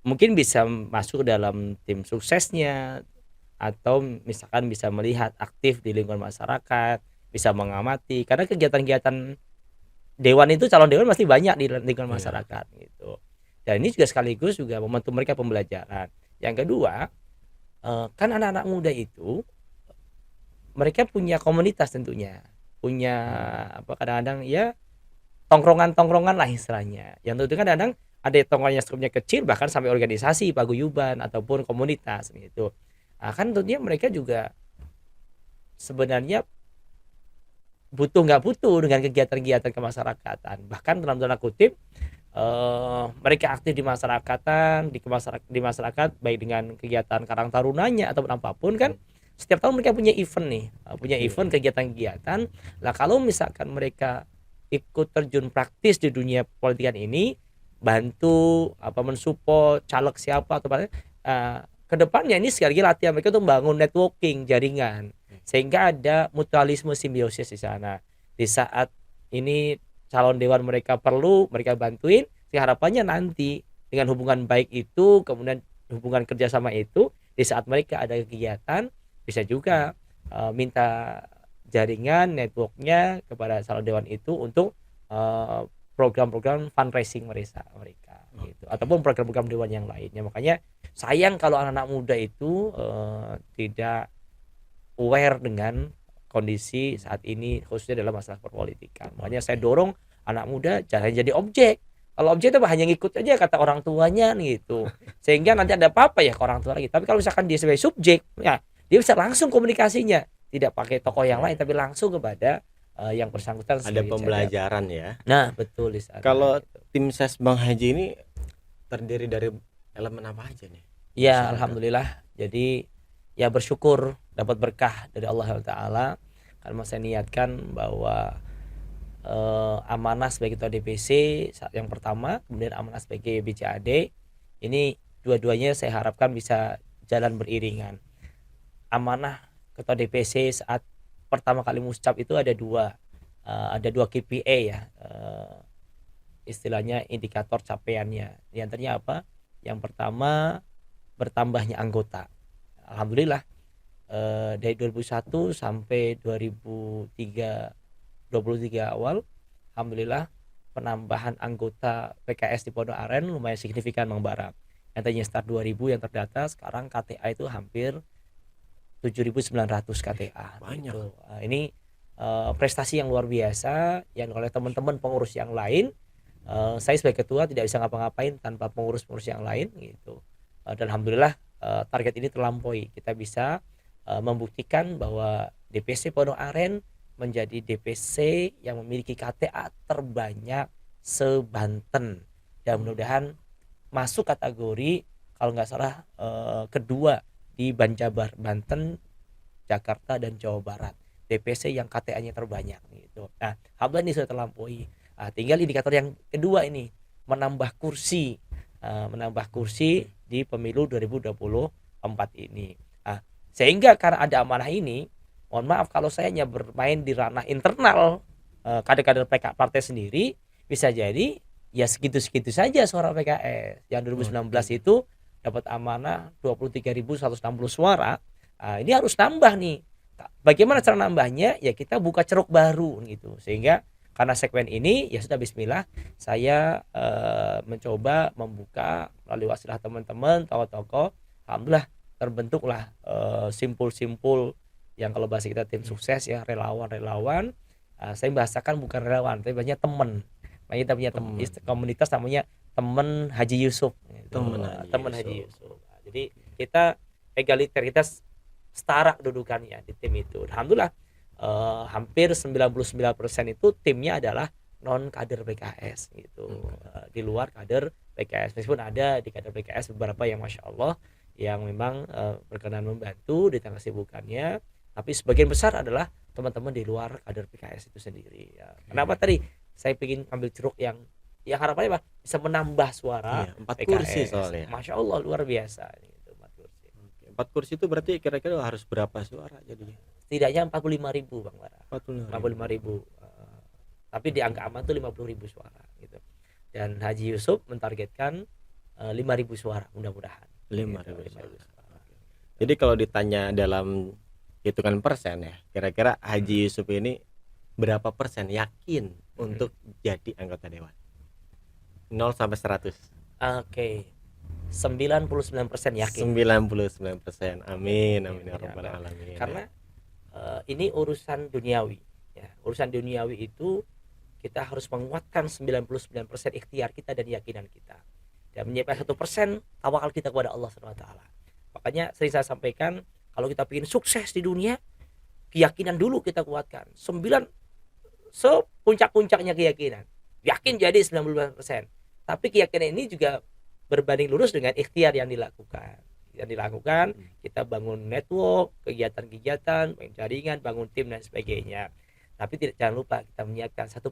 Mungkin bisa masuk dalam tim suksesnya, atau misalkan bisa melihat aktif di lingkungan masyarakat, bisa mengamati, karena kegiatan-kegiatan dewan itu, calon dewan pasti banyak di lingkungan masyarakat gitu. Dan ini juga sekaligus juga momentum mereka pembelajaran. Yang kedua, kan anak-anak muda itu mereka punya komunitas tentunya, punya kadang-kadang ya tongkrongan-tongkrongan lah istilahnya. Yang tentu kan kadang ada tongkrongan yang skopnya kecil, bahkan sampai organisasi, paguyuban ataupun komunitas gitu. Kan tentunya mereka juga sebenarnya nggak butuh dengan kegiatan-kegiatan kemasyarakatan. Bahkan dalam tanda kutip mereka aktif di masyarakatan, di masyarakat baik dengan kegiatan Karang Tarunanya ataupun apapun kan. Setiap tahun mereka punya event nih, event kegiatan-kegiatan. Lah kalau misalkan mereka ikut terjun praktis di dunia politikan ini, bantu mensupport caleg siapa atau kedepannya ini sekali lagi latihan mereka untuk membangun networking, jaringan, sehingga ada mutualisme simbiosis di sana. Di saat ini calon dewan mereka perlu, mereka bantuin, harapannya nanti dengan hubungan baik itu, kemudian hubungan kerjasama itu di saat mereka ada kegiatan bisa juga minta jaringan networknya kepada calon dewan itu untuk eh, program-program fundraising mereka gitu, ataupun program-program dewan yang lainnya. Makanya sayang kalau anak-anak muda itu tidak aware dengan kondisi saat ini khususnya dalam masalah perpolitikan. Makanya saya dorong anak muda jangan jadi objek. Kalau objek itu hanya ngikut aja kata orang tuanya gitu. Sehingga nanti ada apa-apa ya ke orang tua lagi. Tapi kalau misalkan dia sebagai subjek, ya dia bisa langsung komunikasinya, tidak pakai tokoh yang lain tapi langsung kepada yang bersangkutan. Ada pembelajaran ya. Nah, betul di sana. Kalau gitu. tim ses Bang Haji ini terdiri dari elemen apa aja nih? Ya, alhamdulillah. Jadi ya bersyukur dapat berkah dari Allah Taala karena saya niatkan bahwa amanah sebagai ketua DPC saat yang pertama, kemudian amanah sebagai BCAD, ini dua-duanya saya harapkan bisa jalan beriringan. Amanah ketua DPC saat pertama kali muscap itu ada dua KPI ya, istilahnya indikator capaiannya. Di antaranya apa? Yang pertama bertambahnya anggota. Alhamdulillah dari 2001 sampai 2023 awal, alhamdulillah penambahan anggota PKS di Pondok Aren lumayan signifikan Bang Bara. Yang tadinya start 2000 yang terdata, sekarang KTA itu hampir 7.900 KTA. Banyak. Gitu. Ini prestasi yang luar biasa yang oleh teman-teman pengurus yang lain. Saya sebagai ketua tidak bisa ngapa-ngapain tanpa pengurus-pengurus yang lain gitu. Dan alhamdulillah target ini terlampaui. Kita bisa membuktikan bahwa DPC Pondok Aren menjadi DPC yang memiliki KTA terbanyak se-Banten, dan mudah-mudahan masuk kategori kalau nggak salah kedua di Banjabar, Banten, Jakarta dan Jawa Barat, DPC yang KTA-nya terbanyak gitu. Nah, alhamdulillah ini sudah terlampaui. Tinggal indikator yang kedua ini menambah kursi di pemilu 2024 ini. Sehingga karena ada amanah ini, mohon maaf kalau saya hanya bermain di ranah internal kader-kader PK partai sendiri, bisa jadi ya segitu-segitu saja suara PKS. Yang 2019 itu dapat amanah 23.160 suara. Ini harus nambah nih. Bagaimana cara nambahnya? Ya kita buka ceruk baru gitu. Sehingga karena segmen ini ya sudah bismillah saya mencoba membuka melalui wasilah teman-teman tokoh-tokoh. Alhamdulillah terbentuklah simpul-simpul yang kalau bahasa kita tim sukses ya, relawan-relawan. Saya bahasakan bukan relawan tapi banyak teman. Kita punya komunitas namanya teman Haji Yusuf gitu. Teman Haji Yusuf. Jadi kita egaliter, kita setara kedudukannya di tim itu. Alhamdulillah hampir 99% itu timnya adalah non kader PKS gitu. Di luar kader PKS, meskipun ada di kader PKS beberapa yang masya Allah yang memang berkenan membantu di tengah kesibukannya, tapi sebagian besar adalah teman-teman di luar kader PKS itu sendiri ya. Kenapa tadi saya ingin ambil ceruk yang harapannya apa? Bisa menambah suara 4 PKS. kursi soalnya. Masya Allah luar biasa gitu, 4 kursi. 4 kursi itu berarti kira-kira harus berapa suara jadinya? Setidaknya 45.000 Bang Bara. 45.000. Tapi di angka aman tuh 50.000 suara gitu. Dan Haji Yusuf mentargetkan 5.000 suara mudah-mudahan. 5.000 suara. Jadi kalau ditanya dalam hitungan persen ya, kira-kira Haji Yusuf ini berapa persen yakin untuk jadi anggota dewan? 0 sampai 100. Oke. 99% yakin. 99%. Amin ya rabbal alamin. Karena ini urusan duniawi ya. Urusan duniawi itu kita harus menguatkan 99% ikhtiar kita dan keyakinan kita. Dan menyiapkan 1% tawakal kita kepada Allah SWT. Makanya sering saya sampaikan, kalau kita ingin sukses di dunia, keyakinan dulu kita kuatkan. 9 sepuncak-puncaknya keyakinan. Yakin jadi 99%. Tapi keyakinan ini juga berbanding lurus dengan ikhtiar yang dilakukan. Kita bangun network, kegiatan-kegiatan, bangun jaringan, bangun tim dan sebagainya. Tapi jangan lupa kita menyiapkan 1%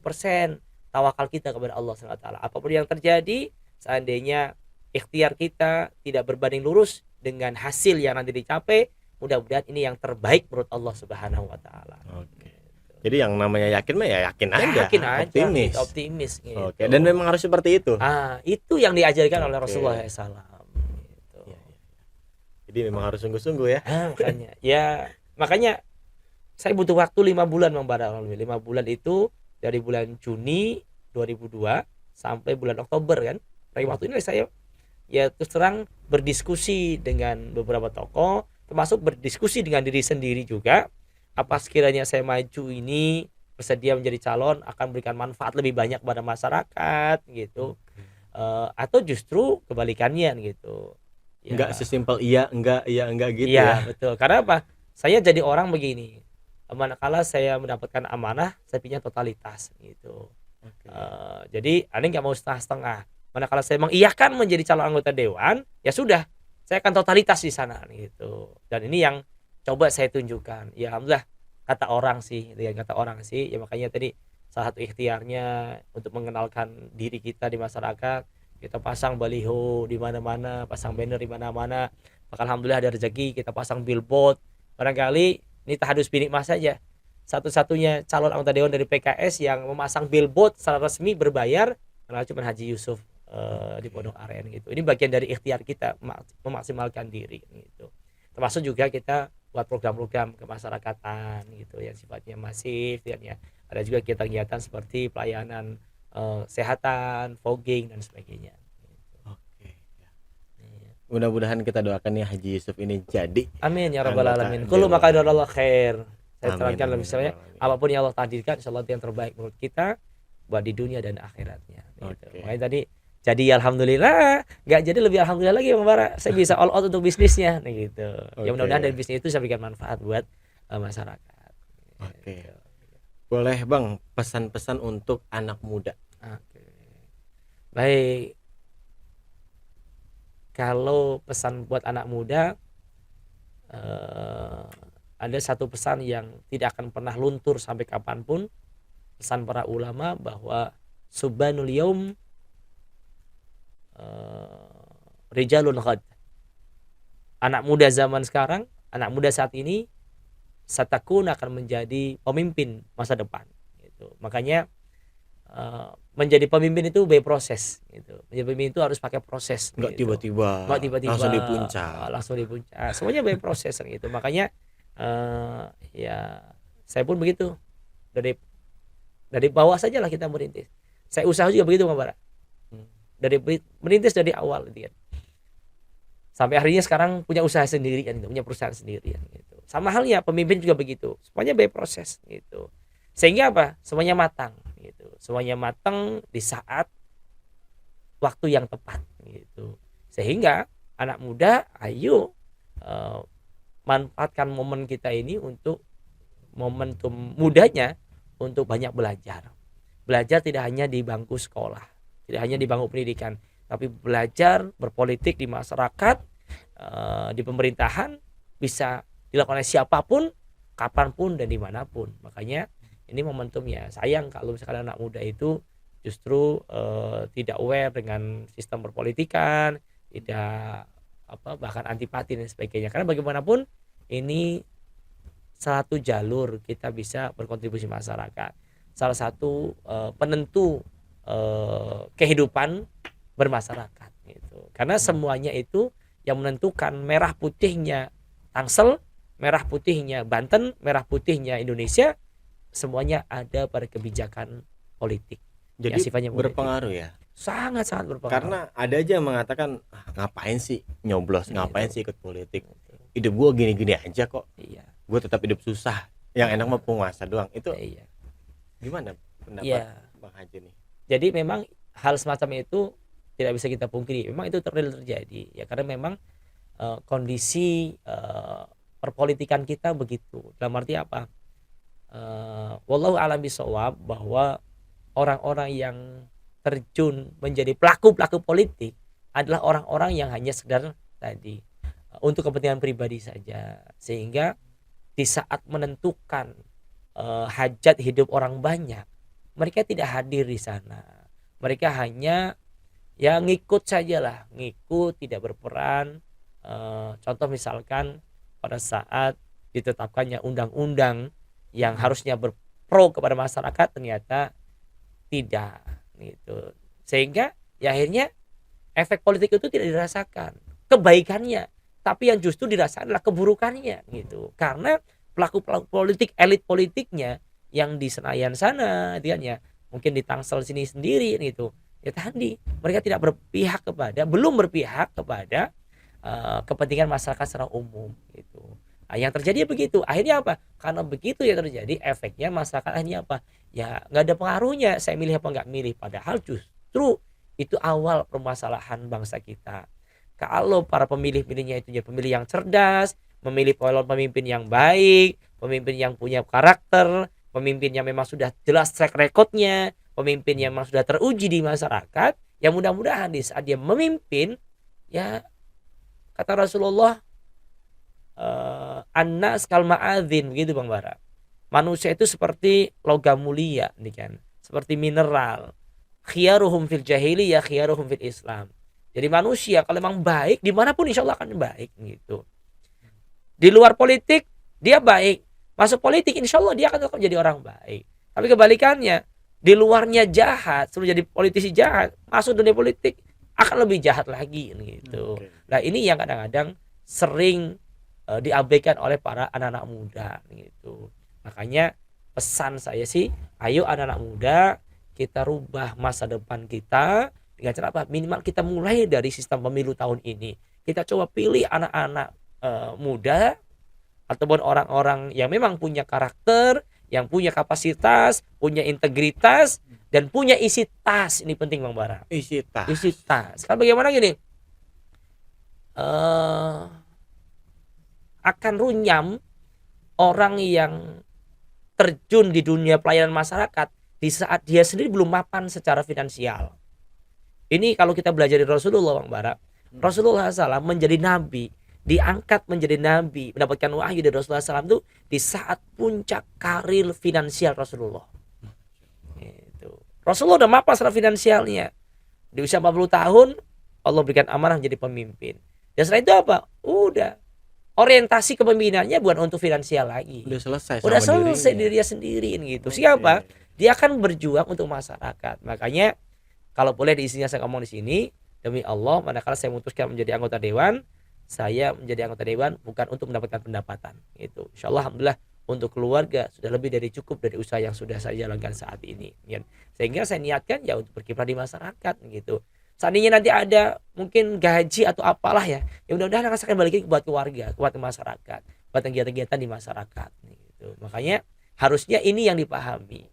tawakal kita kepada Allah SWT. Apapun yang terjadi, seandainya ikhtiar kita tidak berbanding lurus dengan hasil yang nanti dicapai, mudah-mudahan ini yang terbaik menurut Allah Subhanahu wa taala. Oke. Jadi yang namanya yakin mah ya yakin aja. Optimis gitu. Oke, dan memang harus seperti itu. Itu yang diajarkan oleh Rasulullah SAW. Gitu. Jadi Jadi memang harus sungguh-sungguh ya. Makanya saya butuh waktu 5 bulan Bang Bara. 5 bulan itu dari bulan Juni 2002 sampai bulan Oktober kan. Dari waktu ini saya ya terus terang berdiskusi dengan beberapa tokoh, termasuk berdiskusi dengan diri sendiri juga. Apa sekiranya saya maju ini bersedia menjadi calon akan berikan manfaat lebih banyak pada masyarakat gitu. Atau justru kebalikannya gitu. Enggak Ya, sesimpel iya enggak gitu iya ya. betul. Karena apa? Saya jadi orang begini. Manakala saya mendapatkan amanah, saya punya totalitas gitu. Oke. Jadi Anda nggak mau setengah-setengah. Manakala saya mengiyakan menjadi calon anggota dewan, ya sudah, saya akan totalitas di sana gitu. Dan ini yang coba saya tunjukkan. Ya alhamdulillah kata orang sih, ya kata orang sih. Ya makanya tadi salah satu ikhtiarnya untuk mengenalkan diri kita di masyarakat, kita pasang baliho di mana-mana, pasang banner di mana-mana. Maka alhamdulillah ada rezeki, kita pasang billboard. Barangkali ini tahadus binik mas saja satu-satunya calon anggota dewan dari PKS yang memasang billboard secara resmi berbayar adalah cuma Haji Yusuf di Pondok Aren gitu. Ini bagian dari ikhtiar kita memaksimalkan diri gitu. Termasuk juga kita buat program-program kemasyarakatan gitu yang sifatnya masif ya. Ada juga kegiatan seperti pelayanan kesehatan, fogging dan sebagainya. Gitu. Oke. Ya. Iya. Mudah-mudahan kita doakan ya Haji Yusuf ini jadi Amin ya rabbal anggota alamin. Kullu dewan. maqadarallah khair. Saya Amin, terangkan amin, misalnya amin. apapun yang Allah takdirkan insyaallah itu yang terbaik menurut kita buat di dunia dan akhiratnya gitu. Oke. Makanya tadi jadi alhamdulillah, nggak jadi lebih alhamdulillah lagi Bang Bara. Saya bisa all out untuk bisnisnya nih gitu. Ya Oke. mudah-mudahan dari bisnis itu saya berikan manfaat buat masyarakat. Oke. Gitu. Boleh Bang pesan-pesan untuk anak muda. Oke. Baik, kalau pesan buat anak muda eh, ada satu pesan yang tidak akan pernah luntur sampai kapanpun, pesan para ulama bahwa subhanul yaum rijalun ghad. Anak muda zaman sekarang, anak muda saat ini satakun akan menjadi pemimpin masa depan gitu. Makanya menjadi pemimpin itu by proses gitu. Menjadi pemimpin itu harus pakai proses Enggak gitu. tiba-tiba Nggak tiba-tiba langsung di puncak. langsung di puncak. Semuanya by proses gitu. Makanya ya saya pun begitu. Dari bawah saja lah kita merintis. Saya usaha juga begitu Bang Bara. Dari merintis dari awal gitu kan. Sampai akhirnya sekarang punya usaha sendiri kan gitu, punya perusahaan sendiri kan gitu. Sama halnya pemimpin juga begitu. Semuanya by proses gitu. Sehingga apa? Semuanya matang gitu. Semuanya matang di saat waktu yang tepat gitu. Sehingga anak muda ayo manfaatkan momen kita ini untuk momentum mudanya untuk banyak belajar. Belajar tidak hanya di bangku sekolah, tidak hanya di bangku pendidikan, tapi belajar berpolitik di masyarakat, di pemerintahan bisa dilakukan oleh siapapun, kapanpun dan dimanapun. Makanya ini momentumnya. Sayang kalau misalkan anak muda itu justru tidak aware dengan sistem perpolitikan, tidak bahkan antipati dan sebagainya. Karena bagaimanapun ini satu jalur kita bisa berkontribusi masyarakat. Salah satu penentu kehidupan bermasyarakat gitu. Karena semuanya itu yang menentukan merah putihnya Tangsel, merah putihnya Banten, merah putihnya Indonesia, semuanya ada pada kebijakan politik. Jadi yang sifatnya politik. berpengaruh ya. Sangat berpengaruh. Karena ada aja yang mengatakan ngapain sih nyoblos, ngapain Gitu. sih ikut politik. Hidup gua gini-gini aja kok. Iya. Gue tetap hidup susah. Yang enak mah penguasa doang. Itu Iya. gimana pendapat Iya. Bang Haji nih? Jadi memang hal semacam itu tidak bisa kita pungkiri. Memang itu terjadi ya karena memang kondisi perpolitikan kita begitu. Dalam arti apa? Wallahu a'lam bishawab bahwa orang-orang yang terjun menjadi pelaku-pelaku politik adalah orang-orang yang hanya sekedar tadi untuk kepentingan pribadi saja, sehingga di saat menentukan hajat hidup orang banyak mereka tidak hadir di sana. Mereka hanya ya ngikut sajalah, ngikut, tidak berperan. Contoh misalkan pada saat ditetapkannya undang-undang yang harusnya berpro kepada masyarakat ternyata tidak gitu. Sehingga ya akhirnya efek politik itu tidak dirasakan. Kebaikannya tapi yang justru dirasakan adalah keburukannya gitu. Karena pelaku-pelaku politik, elit politiknya yang di Senayan sana, dia ya, mungkin di Tangsel sini sendiri gitu. Ya tadi mereka belum berpihak kepada kepentingan masyarakat secara umum gitu. Nah, yang terjadi begitu. Akhirnya apa? Karena begitu ya terjadi, efeknya masyarakat akhirnya apa? Ya nggak ada pengaruhnya saya milih apa nggak milih. Padahal justru itu awal permasalahan bangsa kita. Kalau para pemilih-pemilihnya itu ya pemilih yang cerdas, memilih pemimpin yang baik, pemimpin yang punya karakter, pemimpin yang memang sudah jelas track recordnya, pemimpin yang memang sudah teruji di masyarakat, yang mudah-mudahan di saat dia memimpin, ya kata Rasulullah, annas kal ma'adzin, begitu Bang Bara. Manusia itu seperti logam mulia nih kan, seperti mineral. Khiyaruhum fil jahiliyah khiyaruhum fil Islam. Jadi manusia kalau memang baik dimanapun insya Allah akan baik gitu. Di luar politik dia baik, masuk politik insya Allah dia akan tetap jadi orang baik. Tapi kebalikannya, di luarnya jahat, suruh jadi politisi jahat, masuk dunia politik akan lebih jahat lagi gitu. Nah ini yang kadang-kadang sering diabaikan oleh para anak-anak muda gitu. Makanya pesan saya sih, ayo anak-anak muda kita rubah masa depan kita dengan cara apa? Minimal kita mulai dari sistem pemilu tahun ini. Kita coba pilih anak-anak muda ataupun orang-orang yang memang punya karakter, yang punya kapasitas, punya integritas, dan punya isi tas. Ini penting Bang Bara. Isi tas. Isi tas. Kan bagaimana gini? Akan runyam orang yang terjun di dunia pelayanan masyarakat di saat dia sendiri belum mapan secara finansial. Ini kalau kita belajar dari Rasulullah Bang Bara, Rasulullah SAW menjadi nabi, diangkat menjadi nabi, mendapatkan wahyu dari Rasulullah SAW itu di saat puncak karir finansial Rasulullah. Itu. Rasulullah udah mapan secara finansialnya. Di usia 40 tahun Allah berikan amanah menjadi pemimpin. Dan setelah itu apa? Udah orientasi kepemimpinannya bukan untuk finansial lagi. Udah selesai Udah sama selesai dirinya. dirinya sendiri gitu. Siapa? Dia akan berjuang untuk masyarakat. Makanya kalau boleh diisinya saya ngomong di sini, demi Allah, manakala saya memutuskan menjadi anggota dewan, saya menjadi anggota dewan bukan untuk mendapatkan pendapatan. Gitu. Insyaallah alhamdulillah untuk keluarga sudah lebih dari cukup dari usaha yang sudah saya jalankan saat ini. Ya. Sehingga saya niatkan ya untuk berkiprah di masyarakat gitu. Seandainya nanti ada mungkin gaji atau apalah ya mudah-mudahan akan saya balikin buat keluarga, buat masyarakat, buat kegiatan-kegiatan di masyarakat gitu. Makanya harusnya ini yang dipahami.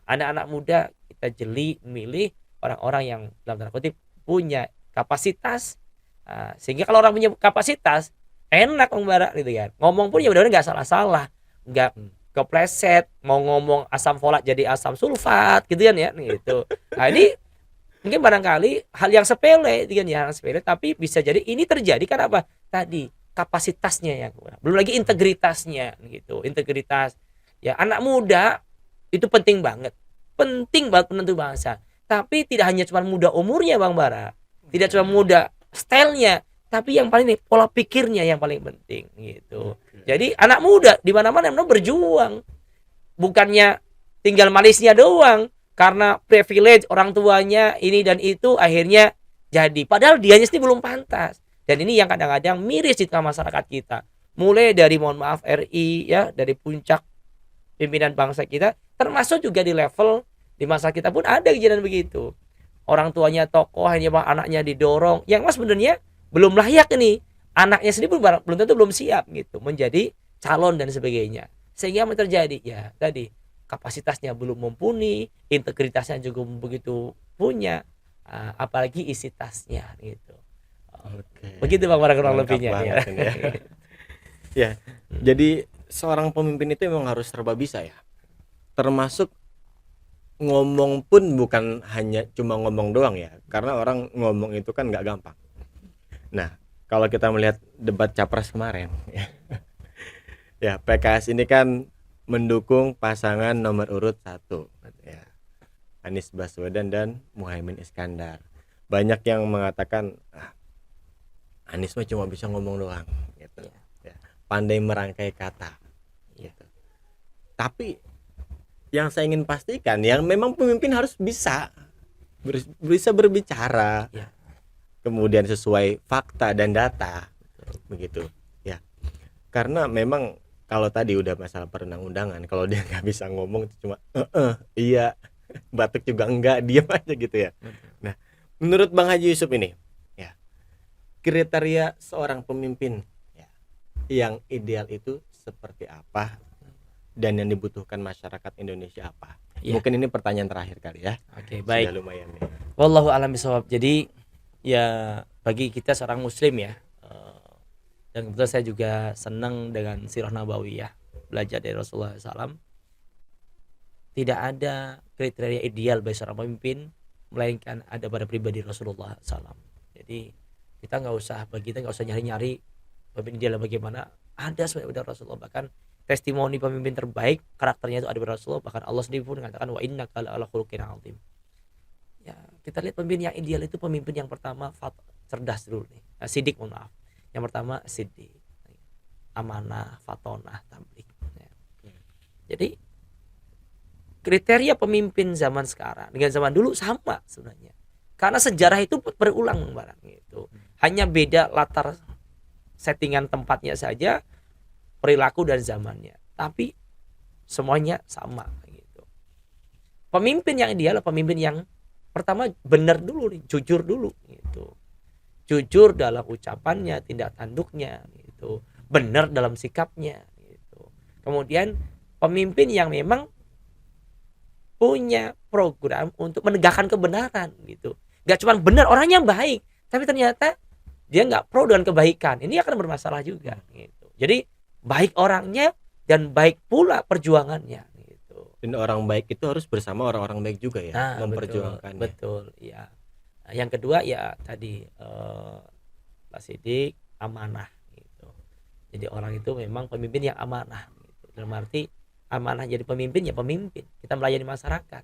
Anak-anak muda kita jeli milih orang-orang yang dalam tanda kutip punya kapasitas, sehingga kalau orang punya kapasitas enak Bang Bara gitu kan. Ngomong pun ya mudah-mudahan nggak salah-salah, nggak kepleset, mau ngomong asam folat jadi asam sulfat gitu kan ya gitu. Nah ini mungkin barangkali hal yang sepele kan ya, hal sepele tapi bisa jadi ini terjadi karena apa? Tadi kapasitasnya yang kurang. Belum lagi integritasnya gitu. Integritas. Ya anak muda itu penting banget. Penting banget penentu bangsa. Tapi tidak hanya cuma muda umurnya Bang Bara. Tidak cuma muda stylenya, tapi yang paling nih pola pikirnya yang paling penting gitu. Jadi anak muda di mana-mana memang berjuang. Bukannya tinggal malisnya doang. Karena privilege orang tuanya ini dan itu akhirnya jadi. Padahal dianya sendiri belum pantas. Dan ini yang kadang-kadang miris di tengah masyarakat kita. Mulai dari mohon maaf RI ya, dari puncak pimpinan bangsa kita, termasuk juga di level di masa kita pun ada kejadian begitu. Orang tuanya tokoh, hanya anaknya didorong. Yang mas sebenarnya belum layak ini. Anaknya sendiri belum tentu belum siap gitu menjadi calon dan sebagainya. Sehingga yang terjadi ya tadi kapasitasnya belum mumpuni, integritasnya juga begitu punya, apalagi isi tasnya gitu. Begitu Bang Bara kurang lebihnya ya. Ya, jadi seorang pemimpin itu memang harus serba bisa ya. Termasuk ngomong pun bukan hanya cuma ngomong doang ya, karena orang ngomong itu kan nggak gampang. Nah, kalau kita melihat debat capres kemarin, ya PKS ini kan mendukung pasangan nomor urut 1 ya, Anies Baswedan dan Muhaimin Iskandar. Banyak yang mengatakan Anies mah cuma bisa ngomong doang gitu. Ya, pandai merangkai kata gitu. Tapi yang saya ingin pastikan yang memang pemimpin harus bisa berbicara, kemudian sesuai fakta dan data. begitu ya. Karena memang kalau tadi udah masalah perundang-undangan, kalau dia nggak bisa ngomong cuma iya, batuk juga enggak, diam aja gitu ya. Nah, menurut Bang Haji Yusuf ini ya, kriteria seorang pemimpin ya, yang ideal itu seperti apa dan yang dibutuhkan masyarakat Indonesia apa? Iya. Mungkin ini pertanyaan terakhir kali ya. Oke, Sudah baik. lumayan nih. Wallahu a'lam bishawab. Jadi ya bagi kita seorang muslim ya, dan kebetulan saya juga senang dengan sirah nabawiyah, belajar dari Rasulullah SAW. Tidak ada kriteria ideal bagi seorang pemimpin, melainkan ada pada pribadi Rasulullah SAW. Jadi kita nggak usah nyari-nyari pemimpin ideal bagaimana. Ada sebenarnya Rasulullah, bahkan testimoni pemimpin terbaik karakternya itu ada pada Rasulullah. Bahkan Allah sendiri pun mengatakan wa innaka la'ala khuluqin 'azim. Ya, kita lihat pemimpin yang ideal itu pemimpin yang pertama cerdas dulu nih. Sidik, mohon maaf. Yang pertama sidik, amanah, fatonah, tablik. Ya. Jadi kriteria pemimpin zaman sekarang dengan zaman dulu sama sebenarnya. Karena sejarah itu berulang barang gitu. Hanya beda latar settingan tempatnya saja, perilaku dan zamannya. Tapi semuanya sama gitu. Pemimpin yang ideal adalah pemimpin yang pertama benar dulu nih, jujur dulu gitu. Jujur dalam ucapannya, tindak tanduknya gitu. Benar dalam sikapnya gitu. Kemudian pemimpin yang memang punya program untuk menegakkan kebenaran gitu. Gak cuma benar, orangnya baik, tapi ternyata dia nggak pro dengan kebaikan. Ini akan bermasalah juga gitu. Jadi baik orangnya dan baik pula perjuangannya gitu. Dan orang baik itu harus bersama orang-orang baik juga ya, Nah, memperjuangkannya. betul ya. Nah, yang kedua ya tadi Pak Sidik, amanah gitu. Jadi orang itu memang pemimpin yang amanah gitu. Dalam arti amanah jadi pemimpin ya pemimpin. Kita melayani masyarakat.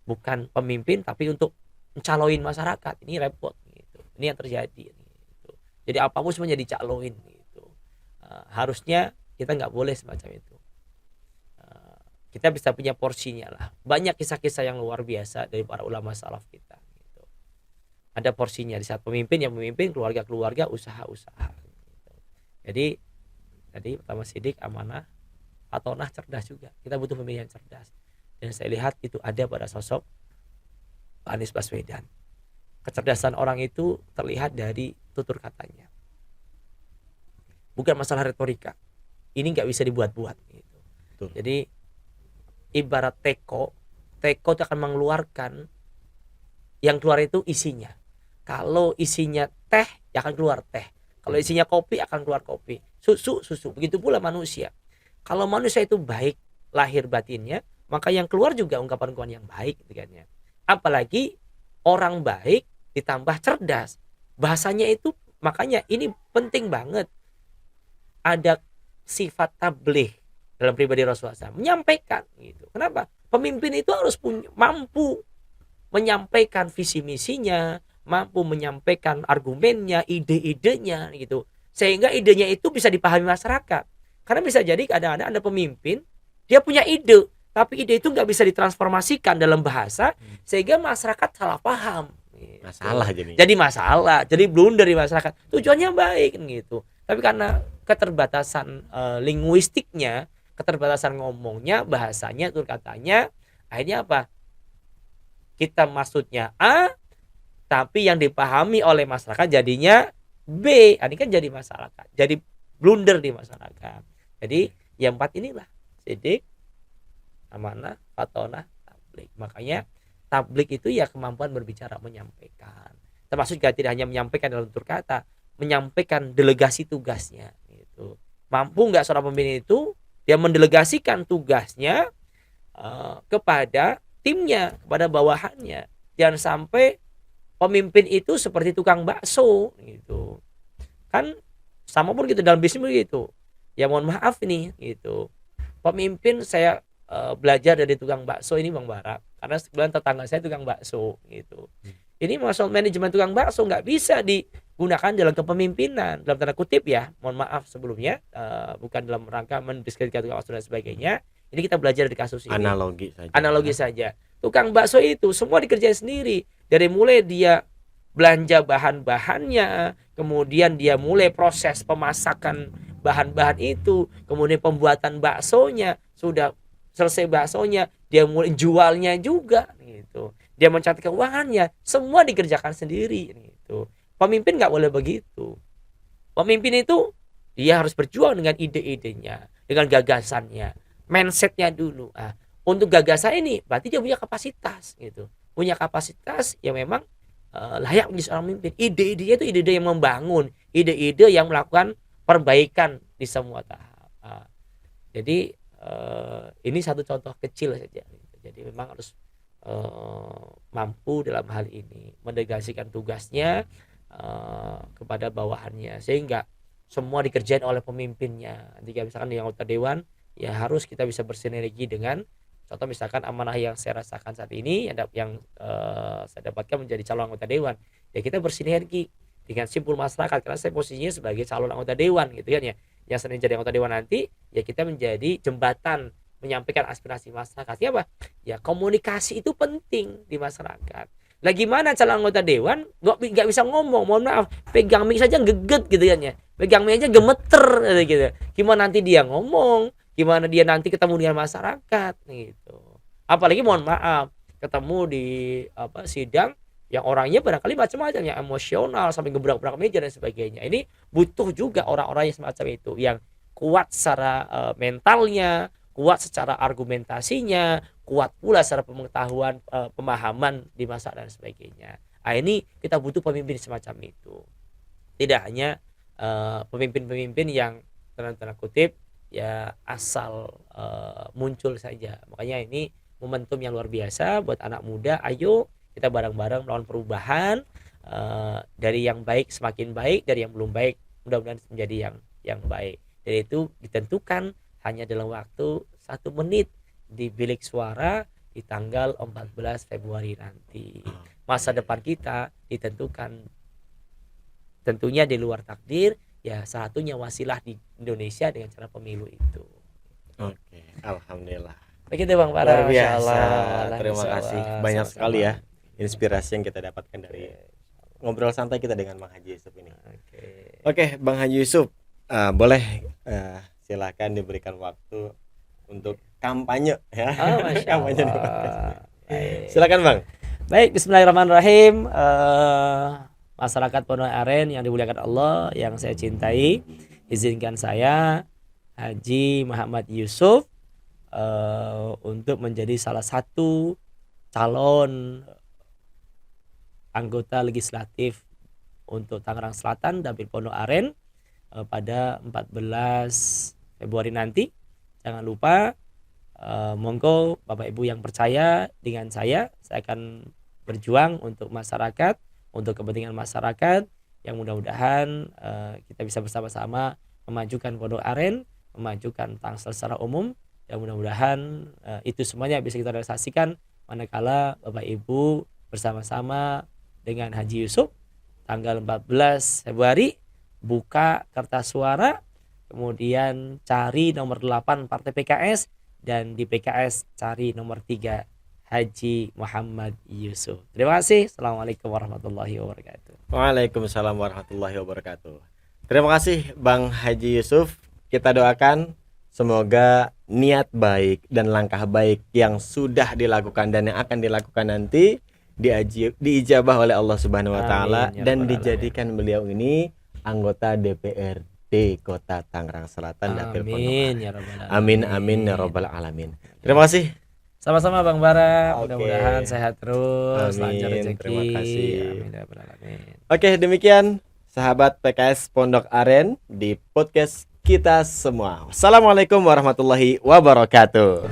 Bukan pemimpin tapi untuk mencaloin masyarakat. Ini repot gitu. Ini yang terjadi gitu. Jadi apapun semuanya dicaloin gitu. Harusnya kita nggak boleh semacam itu. Kita bisa punya porsinya lah. Banyak kisah-kisah yang luar biasa dari para ulama salaf kita gitu. Ada porsinya di saat pemimpin yang memimpin keluarga-keluarga, usaha-usaha gitu. Jadi tadi pertama sidik, amanah, fatonah, cerdas juga. Kita butuh pemimpin yang cerdas. Dan saya lihat itu ada pada sosok Pak Anies Baswedan. Kecerdasan orang itu terlihat dari tutur katanya. Bukan masalah retorika. Ini nggak bisa dibuat-buat gitu. Betul. Jadi ibarat teko itu akan mengeluarkan, yang keluar itu isinya. Kalau isinya teh, ya akan keluar teh. Kalau isinya kopi, akan keluar kopi. Susu. Begitu pula manusia. Kalau manusia itu baik lahir batinnya, maka yang keluar juga ungkapan-ungkapan yang baik gitu kan ya. Apalagi orang baik ditambah cerdas. Bahasanya itu, makanya ini penting banget. Ada sifat tabligh dalam pribadi Rasulullah SAW, menyampaikan gitu. Kenapa? Pemimpin itu harus mampu menyampaikan visi misinya, mampu menyampaikan argumennya, ide-idenya gitu. Sehingga idenya itu bisa dipahami masyarakat. Karena bisa jadi kadang-kadang ada pemimpin, dia punya ide, tapi ide itu nggak bisa ditransformasikan dalam bahasa, sehingga masyarakat salah paham. Gitu. Masalah jadinya. Jadi masalah, jadi blunder dari masyarakat. Tujuannya baik gitu. Tapi karena keterbatasan linguistiknya, keterbatasan ngomongnya, bahasanya, tutur katanya, akhirnya apa? Kita maksudnya A, tapi yang dipahami oleh masyarakat jadinya B. Ini kan jadi masyarakat, jadi blunder di masyarakat. Jadi yang 4 inilah sidik, amanah, fatonah, tablik. Makanya tablik itu ya kemampuan berbicara, menyampaikan. Termasuk juga tidak hanya menyampaikan dalam tutur kata, menyampaikan delegasi tugasnya gitu. Mampu nggak seorang pemimpin itu dia mendelegasikan tugasnya kepada timnya, kepada bawahannya. Jangan sampai pemimpin itu seperti tukang bakso gitu. Kan sama pun gitu dalam bisnis begitu. Ya mohon maaf nih gitu. Pemimpin saya belajar dari tukang bakso ini Bang Bara, karena sebulan tetangga saya tukang bakso gitu. Ini masalah manajemen tukang bakso nggak bisa digunakan dalam kepemimpinan, dalam tanda kutip ya, mohon maaf sebelumnya, bukan dalam rangka mendiskreditkan tukang bakso dan sebagainya. Ini kita belajar dari kasus ini. Analogi saja. Tukang bakso itu semua dikerjain sendiri, dari mulai dia belanja bahan-bahannya, kemudian dia mulai proses pemasakan bahan-bahan itu, kemudian pembuatan baksonya, sudah selesai baksonya, dia mulai jualnya juga gitu. Dia mencatat keuangannya, semua dikerjakan sendiri gitu. Pemimpin nggak boleh begitu. Pemimpin itu dia harus berjuang dengan ide-idenya, dengan gagasannya, mindsetnya dulu. Untuk gagasan ini berarti dia punya kapasitas gitu, punya kapasitas yang memang layak menjadi seorang pemimpin. Ide-idenya itu ide-ide yang membangun, ide-ide yang melakukan perbaikan di semua tahap. Jadi ini satu contoh kecil saja. Jadi memang harus mampu dalam hal ini mendelegasikan tugasnya kepada bawahannya, sehingga semua dikerjain oleh pemimpinnya. Jika misalkan yang anggota dewan, ya harus kita bisa bersinergi dengan, contoh misalkan amanah yang saya rasakan saat ini, yang saya dapatkan menjadi calon anggota dewan, ya kita bersinergi dengan simpul masyarakat, karena saya posisinya sebagai calon anggota dewan gitu kan ya. Yang sering jadi anggota dewan nanti, ya kita menjadi jembatan menyampaikan aspirasi masyarakat. Ya apa? Ya komunikasi itu penting di masyarakat. Lah gimana calon anggota dewan nggak bisa ngomong, mohon maaf, pegang mic saja geget gitu kan ya, pegang mic aja gemeter gitu. Gimana nanti dia ngomong, gimana dia nanti ketemu dengan masyarakat gitu. Apalagi mohon maaf, ketemu di sidang yang orangnya barangkali macam-macam, yang emosional sampai gebrak-gebrak meja dan sebagainya. Ini butuh juga orang-orang yang semacam itu, yang kuat secara mentalnya, kuat secara argumentasinya, kuat pula secara pengetahuan, pemahaman di masa dan sebagainya. Ini kita butuh pemimpin semacam itu. Tidak hanya pemimpin-pemimpin yang tanda kutip ya asal muncul saja. Makanya ini momentum yang luar biasa buat anak muda. Ayo kita bareng-bareng melawan perubahan, dari yang baik semakin baik, dari yang belum baik mudah-mudahan menjadi yang baik. Dan itu ditentukan hanya dalam waktu 1 menit di bilik suara di tanggal 14 Februari nanti. Masa depan kita ditentukan tentunya di luar takdir, ya satunya wasilah di Indonesia dengan cara pemilu itu. Oke, alhamdulillah. Begitu Bang Bara. Luar biasa. Terima kasih banyak sekali ya inspirasi yang kita dapatkan dari ngobrol santai kita dengan Bang Haji Yusuf ini. Oke, Bang Haji Yusuf, boleh silakan diberikan waktu untuk kampanye ya. Kampanye. Silakan Bang. Baik, bismillahirrahmanirrahim. Masyarakat Pondok Aren yang dimuliakan Allah, yang saya cintai, izinkan saya Haji Muhammad Yusuf untuk menjadi salah satu calon anggota legislatif untuk Tangerang Selatan Dapil Pondok Aren pada 14 Februari nanti. Jangan lupa, monggo Bapak Ibu yang percaya dengan saya akan berjuang untuk masyarakat, untuk kepentingan masyarakat, yang mudah-mudahan kita bisa bersama-sama memajukan Pondok Aren, memajukan Tangsel secara umum, dan mudah-mudahan itu semuanya bisa kita realisasikan manakala Bapak Ibu bersama-sama dengan Haji Yusuf tanggal 14 Februari buka kertas suara, kemudian cari nomor 8 Partai PKS, dan di PKS cari nomor 3 Haji Muhammad Yusuf. Terima kasih. Assalamualaikum warahmatullahi wabarakatuh. Waalaikumsalam warahmatullahi wabarakatuh. Terima kasih Bang Haji Yusuf. Kita doakan semoga niat baik dan langkah baik yang sudah dilakukan dan yang akan dilakukan nanti diijabah oleh Allah Subhanahu wa taala dan dijadikan beliau ini anggota DPRD Kota Tangerang Selatan Dapil Pondok Aren. Amin amin ya rabbal alamin. Terima kasih. Sama-sama Bang Bara, mudah-mudahan sehat terus, lancar rezeki. Terima kasih. Amin ya rabbal alamin. Oke, demikian sahabat PKS Pondok Aren di podcast kita semua. Assalamualaikum warahmatullahi wabarakatuh.